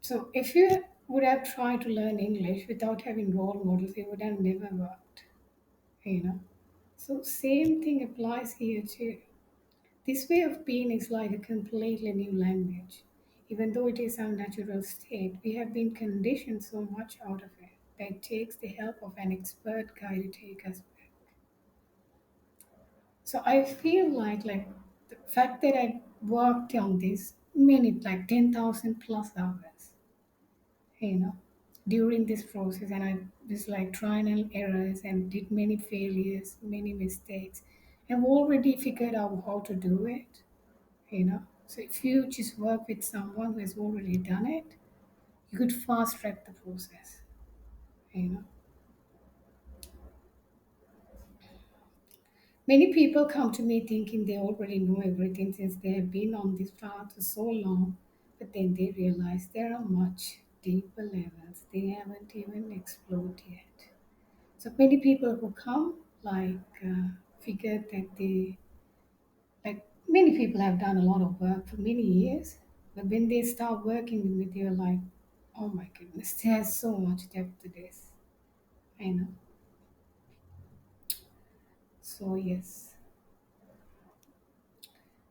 So if you would have tried to learn English without having role models, it would have never worked, you know. So same thing applies here too. This way of being is like a completely new language. Even though it is our natural state, we have been conditioned so much out of it that it takes the help of an expert guide to take us back. So I feel like the fact that I worked on this many like 10,000 plus hours, you know, during this process, and I was like trying and errors and did many failures, many mistakes. I've already figured out how to do it. So if you just work with someone who has already done it, you could fast track the process, you know. Many people come to me thinking they already know everything since they have been on this path for so long, but then they realize there are much deeper levels they haven't even explored yet. So many people who come figure that many people have done a lot of work for many years, but when they start working with you, like, oh my goodness, there's so much depth to this. I know. So yes.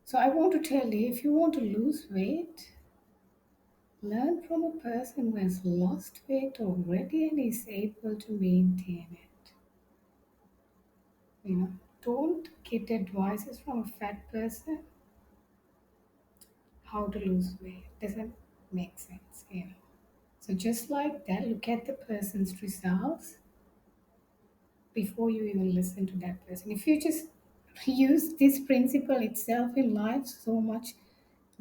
So I want to tell you, if you want to lose weight, learn from a person who has lost weight already and is able to maintain it. You know, don't get advices from a fat person how to lose weight. Doesn't make sense. So just like that, look at the person's results before you even listen to that person. If you just use this principle itself in life, so much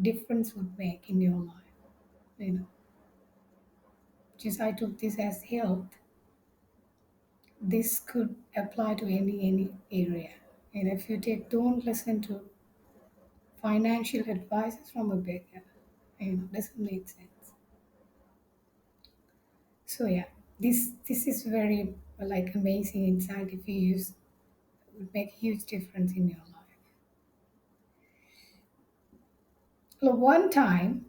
difference would make in your life. You know, just I took this as health. This could apply to any area. And if you don't listen to financial advices from a beggar, doesn't make sense. So yeah, this is very like amazing insight. If you use, it would make a huge difference in your life. Well, one time,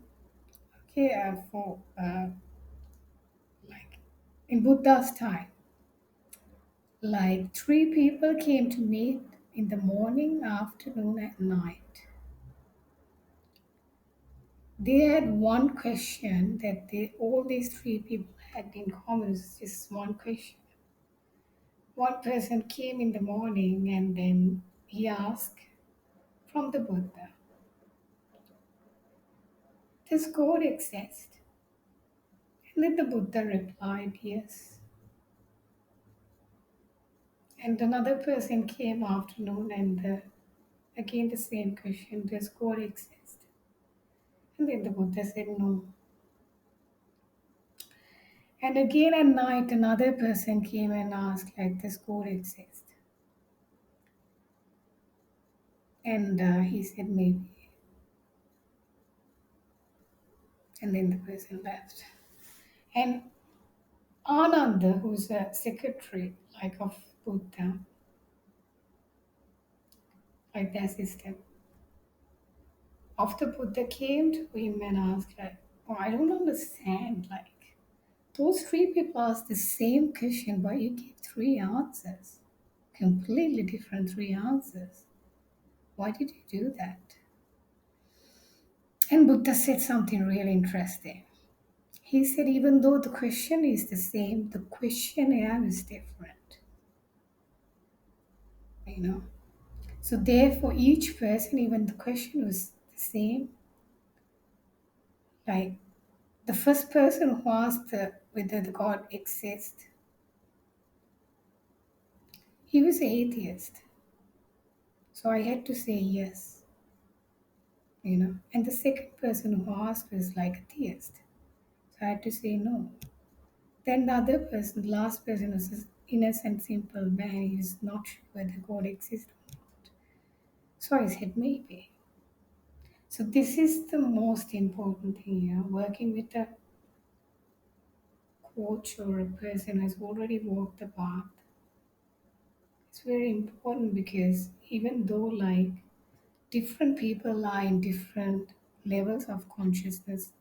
okay, for like in Buddha's time, like three people came to meet in the morning, afternoon, and night. They had one question that all these three people had in common. It was just one question. One person came in the morning and then he asked from the Buddha, does God exist? And then the Buddha replied, yes. And another person came afternoon and again the same question, does God exist? And then the Buddha said no. And again at night another person came and asked like, does God exist? And he said maybe. And then the person left. And Ananda, who's a secretary like of Buddha, like the assistant, after Buddha came to him and asked like, oh, I don't understand, like those three people asked the same question, but you gave three answers. Completely different three answers. Why did you do that? And Buddha said something really interesting. He said, even though the question is the same, the questionnaire is different. You know? So therefore each person, even the question was the same. Like the first person who asked whether the God exists, he was an atheist. So I had to say yes. And the second person who asked was like a theist. So I had to say no. Then the other person, the last person, was an innocent, simple man. He was not sure whether God exists or not. So I said maybe. So this is the most important thing here. Working with a coach or a person who has already walked the path. It's very important because even though like different people are in different levels of consciousness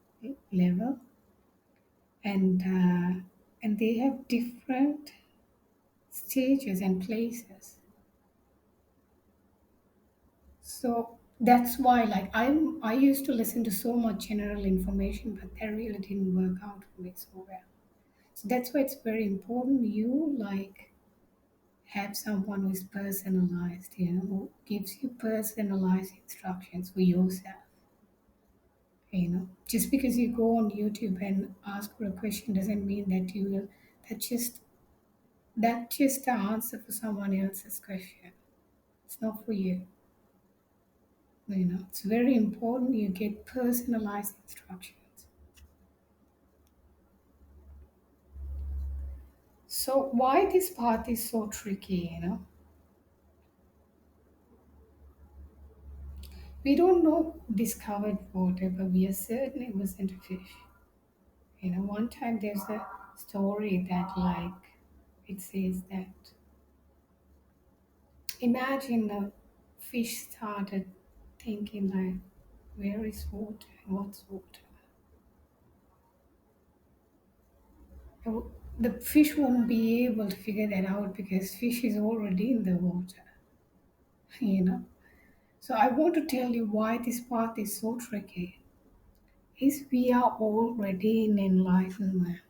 level, and they have different stages and places. So that's why like I used to listen to so much general information, but that really didn't work out for me so well. So that's why it's very important you like have someone who is personalized, who gives you personalized instructions for yourself. Just because you go on YouTube and ask for a question doesn't mean that you will. That just that's just the answer for someone else's question. It's not for you. It's very important you get personalized instructions. So why this path is so tricky? We don't know discovered water, but we are certain it wasn't a fish. One time there's a story that like it says that imagine a fish started thinking like, where is water and what's water? The fish won't be able to figure that out because fish is already in the water. you know so I want to tell you why this path is so tricky is we are already in enlightenment,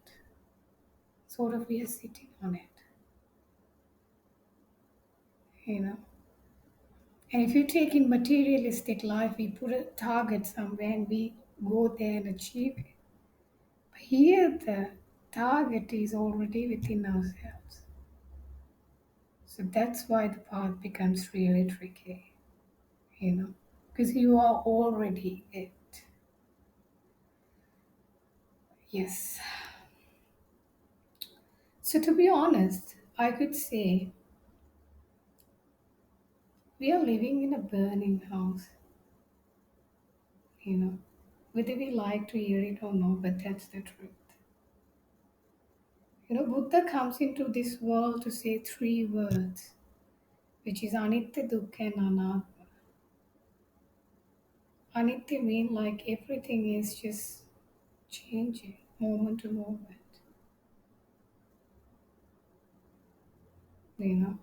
sort of we are sitting on it. you know and if you take in materialistic life, we put a target somewhere and we go there and achieve it. But here the target is already within ourselves. So that's why the path becomes really tricky, because you are already it. Yes. So to be honest, I could say we are living in a burning house, you know, whether we like to hear it or not, but that's the truth. Buddha comes into this world to say three words, which is Anitya, Dukkha, and Anatta. Anitya means like everything is just changing moment to moment, you know,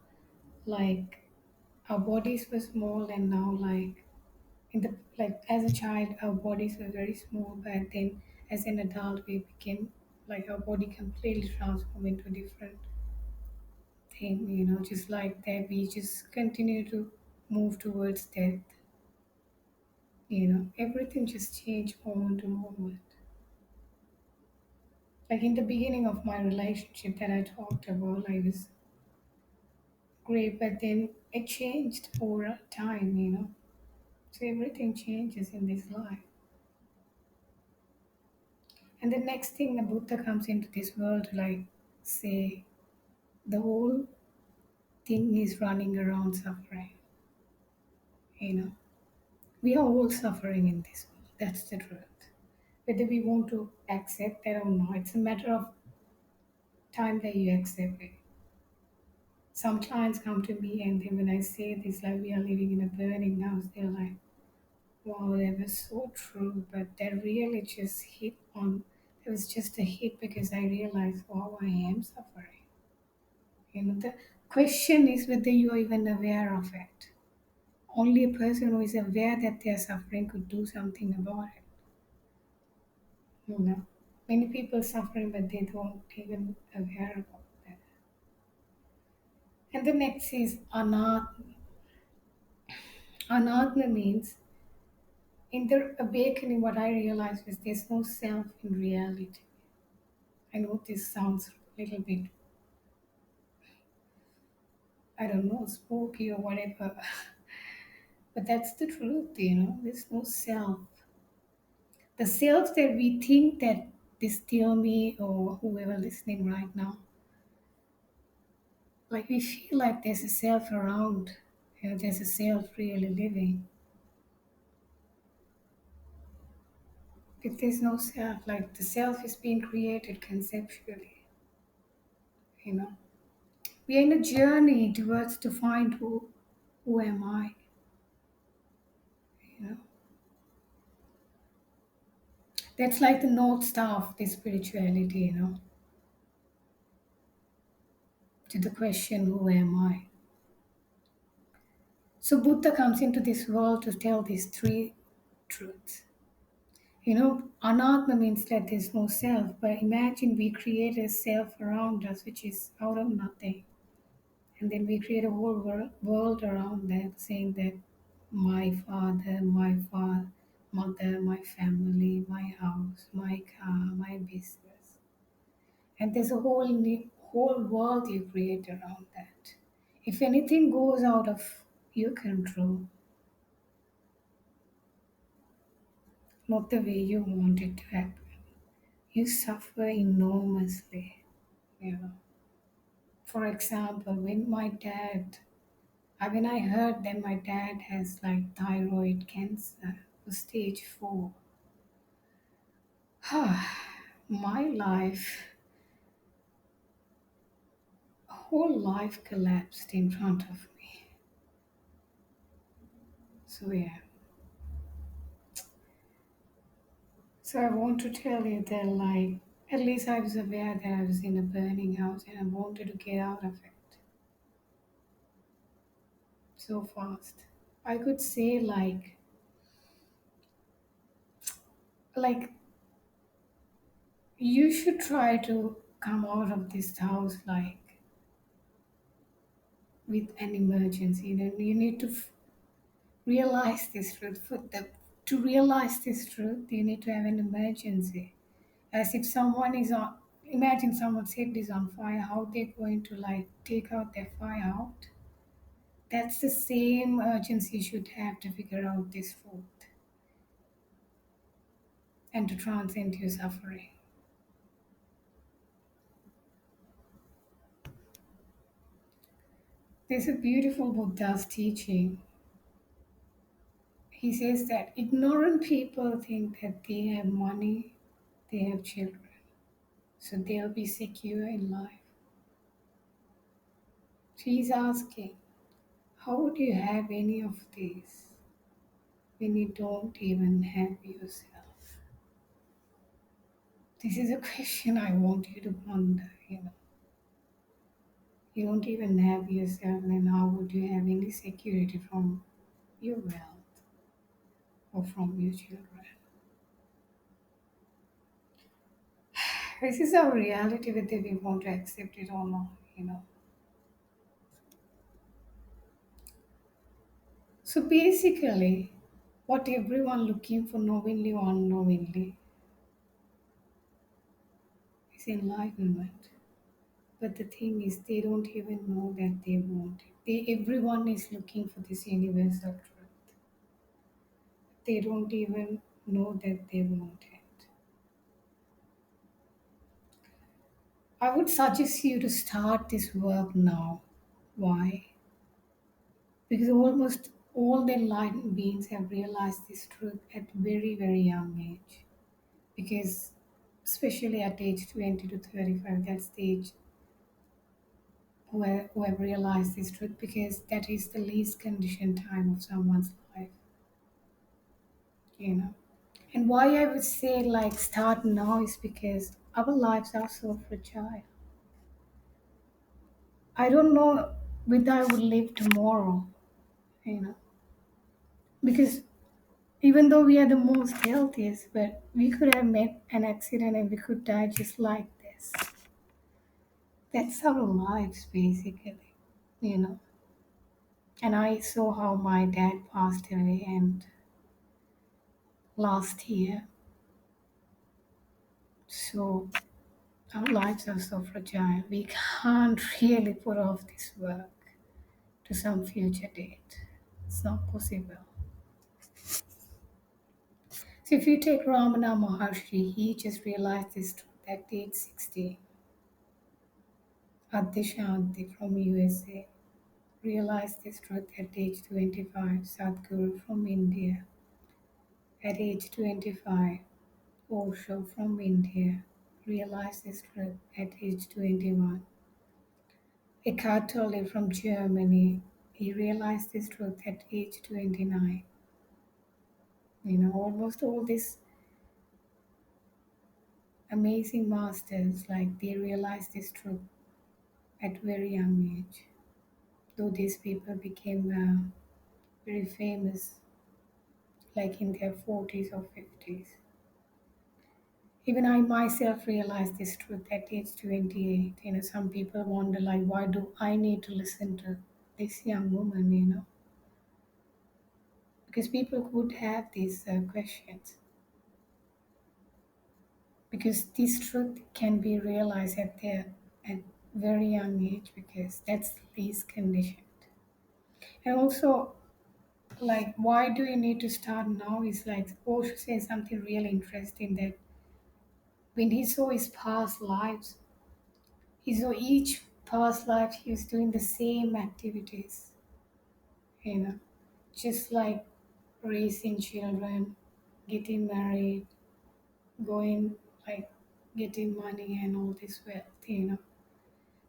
like our bodies were small and now like as a child our bodies were very small, but then as an adult we became like our body completely transformed into different thing, just like that, we just continue to move towards death. Everything just changed moment to moment. Like in the beginning of my relationship that I talked about, I was great, but then it changed over time. So everything changes in this life. And the next thing the Buddha comes into this world to like say the whole thing is running around suffering. You know, we are all suffering in this world. That's the truth. Whether we want to accept that or not, it's a matter of time that you accept it. Some clients come to me and then when I say this, like we are living in a burning house, they're like, wow, that was so true. But that really just hit on, it was just a hit because I realized, wow, I am suffering. The question is whether you are even aware of it. Only a person who is aware that they are suffering could do something about it. Many people suffering, but they don't even aware about that. And the next is anatma. Anatma means in the awakening, what I realized was there's no self in reality. I know this sounds a little bit, I don't know, spooky or whatever, but that's the truth. There's no self. The self that we think that this Dilmi or whoever listening right now, like we feel like there's a self around, there's a self really living. If there's no self, like the self is being created conceptually, you know. We're in a journey towards to find who am I, you know. That's like the north star of this spirituality, to the question who am I. So Buddha comes into this world to tell these three truths. Anatma means that there's no self, but imagine we create a self around us which is out of nothing. And then we create a whole world around that, saying that my father, mother, my family, my house, my car, my business. And there's a whole world you create around that. If anything goes out of your control, not the way you want it to happen, you suffer enormously. You know. For example, when I heard that my dad has like thyroid cancer, stage 4, my whole life collapsed in front of me. So yeah. So I want to tell you that like at least I was aware that I was in a burning house and I wanted to get out of it so fast. I could say like you should try to come out of this house like with an emergency. You need to realize this truth. To realize this truth, you need to have an emergency. As if someone is on, imagine someone's head is on fire, how they're going to like take out their fire out. That's the same urgency you should have to figure out this truth and to transcend your suffering. There's a beautiful Buddha's teaching. He says that ignorant people think that they have money, they have children, so they'll be secure in life. She's asking, how would you have any of these when you don't even have yourself? This is a question I want you to ponder. You don't even have yourself, then how would you have any security from your wealth or from your children? This is our reality whether we want to accept it or not. So basically, what everyone looking for knowingly or unknowingly is enlightenment. But the thing is, they don't even know that they want it. Everyone is looking for this universal truth. They don't even know that they want it. I would suggest you to start this work now. Why? Because almost all the enlightened beings have realized this truth at very, very young age. Because especially at age 20 to 35, that's the age who have realized this truth, because that is the least conditioned time of someone's life, you know. And why I would say like start now is because our lives are so fragile. I don't know whether I would live tomorrow, you know, because even though we are the most healthiest, but we could have met an accident and we could die just like this. That's our lives basically, you know. And I saw how my dad passed away and last year. So our lives are so fragile. We can't really put off this work to some future date. It's not possible. So if you take Ramana Maharshi, he just realized this truth at age 60. Adyashanti from USA realized this truth at age 25. Sadhguru from India at age 25. Osho from India realized this truth at age 21. Eckhart Tolle from Germany, he realized this truth at age 29. You know, almost all these amazing masters, like they realized this truth at very young age. Though these people became very famous, like in their 40s or 50s. Even I myself realized this truth at age 28. You know, some people wonder, like, why do I need to listen to this young woman, you know? Because people would have these questions. Because this truth can be realized at very young age, because that's the least conditioned. And also, like, why do you need to start now? Is like Osho says something really interesting, that when he saw his past lives, he saw each past life he was doing the same activities, you know, just like raising children, getting married, going, like, getting money and all this wealth, you know.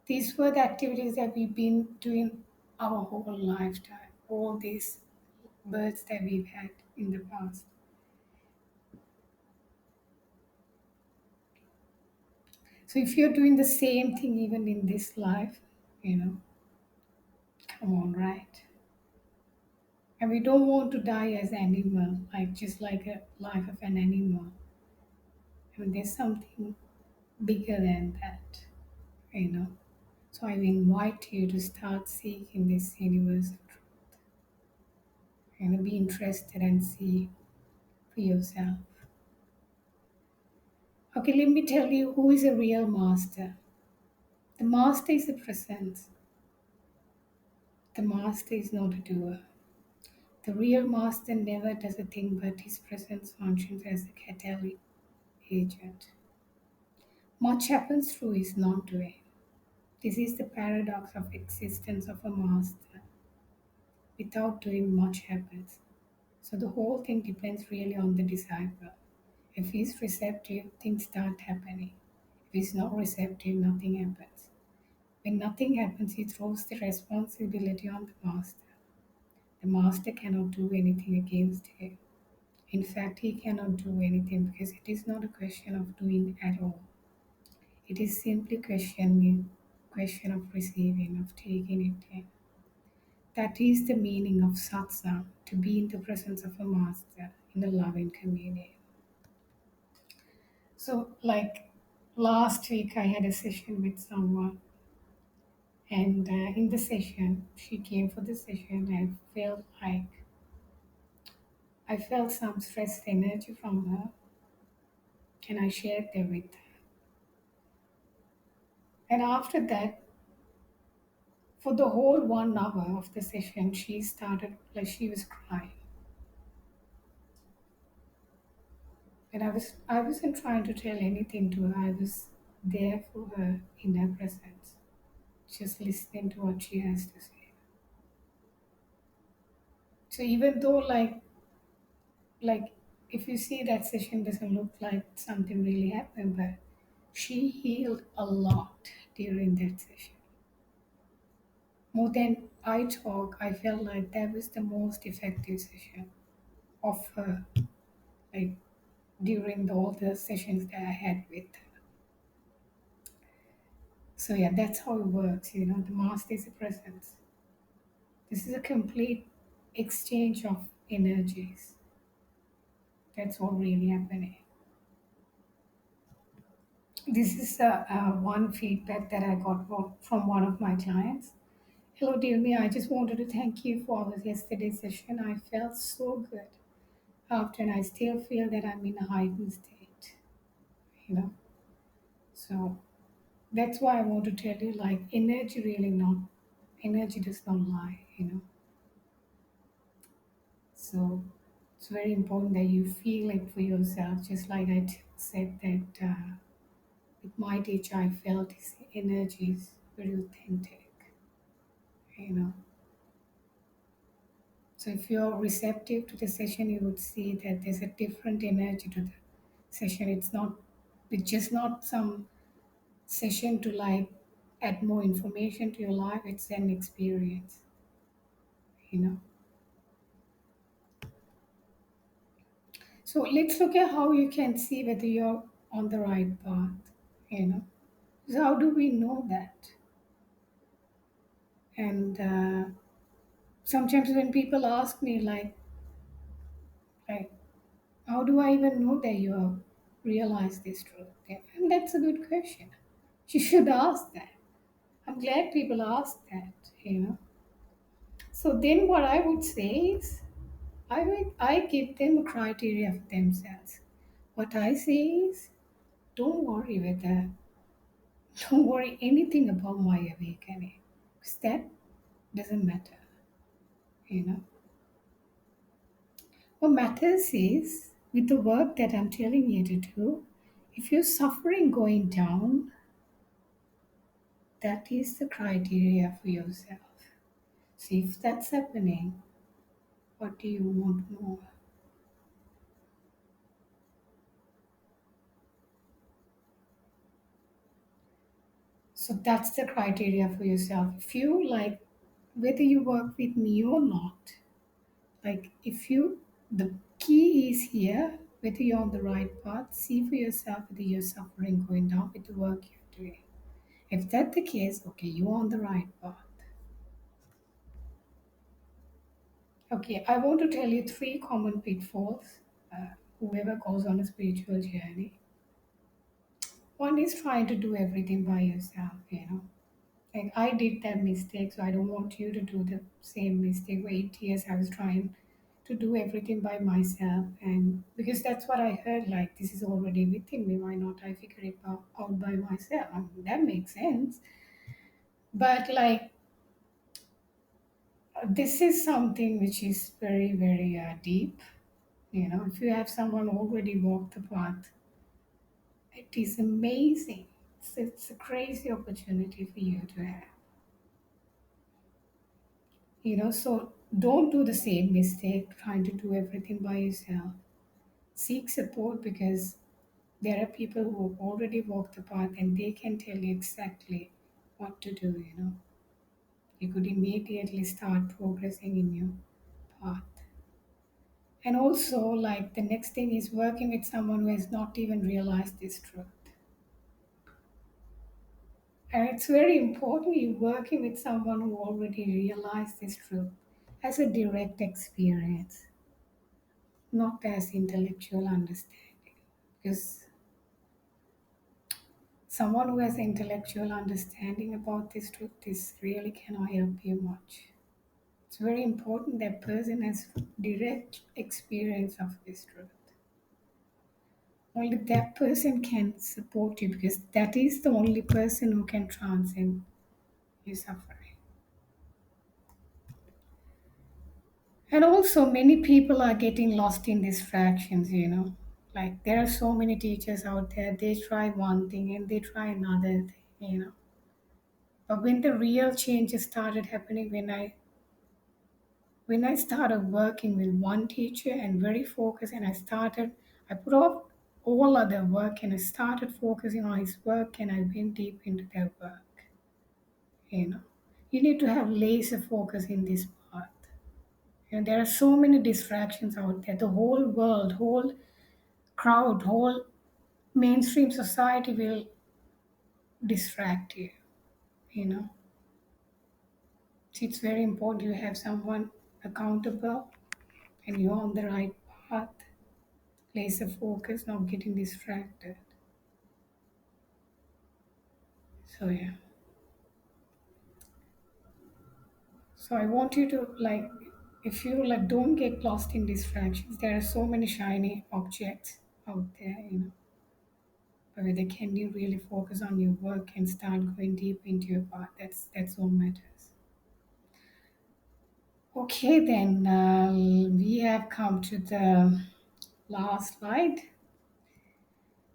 These were the activities that we've been doing our whole lifetime, all these births that we've had in the past. So if you're doing the same thing even in this life, you know, come on, right? And we don't want to die as animal, like just like a life of an animal. I mean, there's something bigger than that, you know. So I invite you to start seeking this universal truth and be interested and see for yourself. Okay, let me tell you who is a real master. The master is the presence. The master is not a doer. The real master never does a thing, but his presence functions as a catalytic agent. Much happens through his non-doing. This is the paradox of existence of a master. Without doing, much happens. So the whole thing depends really on the disciple. If he's receptive, things start happening. If he's not receptive, nothing happens. When nothing happens, he throws the responsibility on the master. The master cannot do anything against him. In fact, he cannot do anything, because it is not a question of doing at all. It is simply question of receiving, of taking it in. That is the meaning of satsang, to be in the presence of a master in a loving communion. So, like last week, I had a session with someone, and in the session, she came for the session and felt like I felt some stressed energy from her, and I shared that with her. And after that, for the whole 1 hour of the session, she started like she was crying. And I wasn't trying to tell anything to her. I was there for her in her presence, just listening to what she has to say. So even though like if you see that session doesn't look like something really happened, but she healed a lot during that session. More than I talk, I felt like that was the most effective session of her, like during all the sessions that I had with her. So yeah, that's how it works. The master is a presence. This is a complete exchange of energies. That's what really happening. This is one feedback that I got from one of my clients. Hello, Dilmi. I just wanted to thank you for our yesterday's session. I felt so good after, and I still feel that I'm in a heightened state. You know, so that's why I want to tell you, like, energy does not lie. So it's very important that you feel it for yourself. Just like said that with my teacher, I felt his energy is very authentic. You know, so if you're receptive to the session, you would see that there's a different energy to the session. It's just not some session to like add more information to your life. It's an experience. You know. So let's look at how you can see whether you're on the right path. You know. So how do we know that? And sometimes when people ask me like, how do I even know that you have realized this truth? Yeah, and that's a good question. You should ask that. I'm glad people ask that. So then what I would say is I give them a criteria for themselves. What I say is don't worry whether don't worry anything about my awakening. Because that doesn't matter, you know. What matters is with the work that I'm telling you to do, if you're suffering going down, that is the criteria for yourself. See if that's happening. What do you want more? So that's the criteria for yourself. If you like, whether you work with me or not, like if you, the key is here, whether you're on the right path, see for yourself whether you're suffering going down with the work you're doing. If that's the case, okay, you're on the right path. Okay, I want to tell you three common pitfalls. Whoever goes on a spiritual journey, one is trying to do everything by yourself. Like I did that mistake, so I don't want you to do the same mistake. For 8 years, I was trying to do everything by myself, and because that's what I heard. Like this is already within me. Why not I figure it out by myself? I mean, that makes sense. But like this is something which is very very deep. If you have someone already walked the path, it is amazing. It's a crazy opportunity for you to have. So don't do the same mistake trying to do everything by yourself. Seek support because there are people who have already walked the path and they can tell you exactly what to do. You could immediately start progressing in your path. And also, like the next thing is working with someone who has not even realized this truth. And it's very important you working with someone who already realized this truth as a direct experience, not as intellectual understanding. Because someone who has intellectual understanding about this truth, this really cannot help you much. It's very important that person has direct experience of this truth. Only that person can support you because that is the only person who can transcend your suffering. And also, many people are getting lost in distractions. Like, there are so many teachers out there, they try one thing and they try another thing. But when the real changes started happening, when I started working with one teacher and very focused, and I put off all other work and I started focusing on his work and I went deep into their work. You know, you need to have laser focus in this path. There are so many distractions out there. The whole world, whole crowd, whole mainstream society will distract you. You know, so it's very important you have someone accountable and you're on the right path. Laser focus, not getting distracted. So yeah. So I want you to like, if you like, don't get lost in distractions. There are so many shiny objects out there. Whether can you really focus on your work and start going deep into your path? That's all matters. Okay, then we have come to the last slide.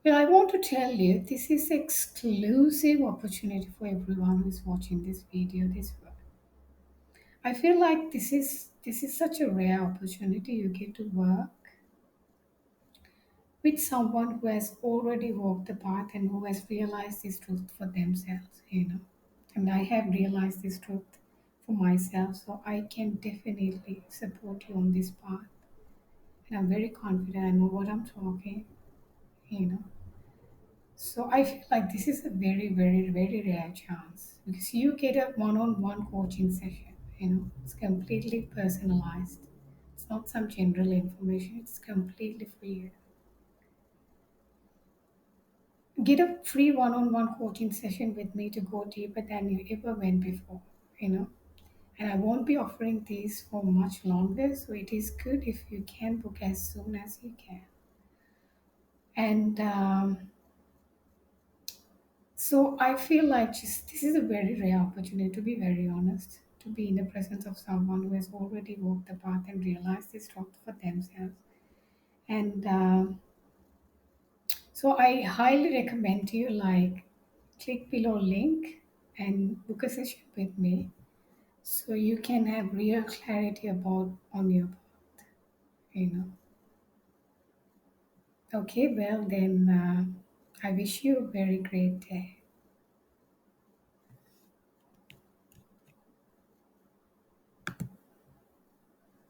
Well, I want to tell you this is exclusive opportunity for everyone who is watching this video. I feel like this is such a rare opportunity. You get to work with someone who has already walked the path and who has realized this truth for themselves. And I have realized this truth for myself, so I can definitely support you on this path. And I'm very confident I know what I'm talking. So I feel like this is a very, very, very rare chance because you get a one-on-one coaching session. It's completely personalized. It's not some general information. It's completely free. Get a free one-on-one coaching session with me to go deeper than you ever went before. You know, and I won't be offering these for much longer. So it is good if you can book as soon as you can. And so I feel like just this is a very rare opportunity, to be very honest, to be in the presence of someone who has already walked the path and realized this truth for themselves. And so I highly recommend you like click below link and book a session with me so you can have real clarity about on your path. You know. Okay, well then I wish you a very great day.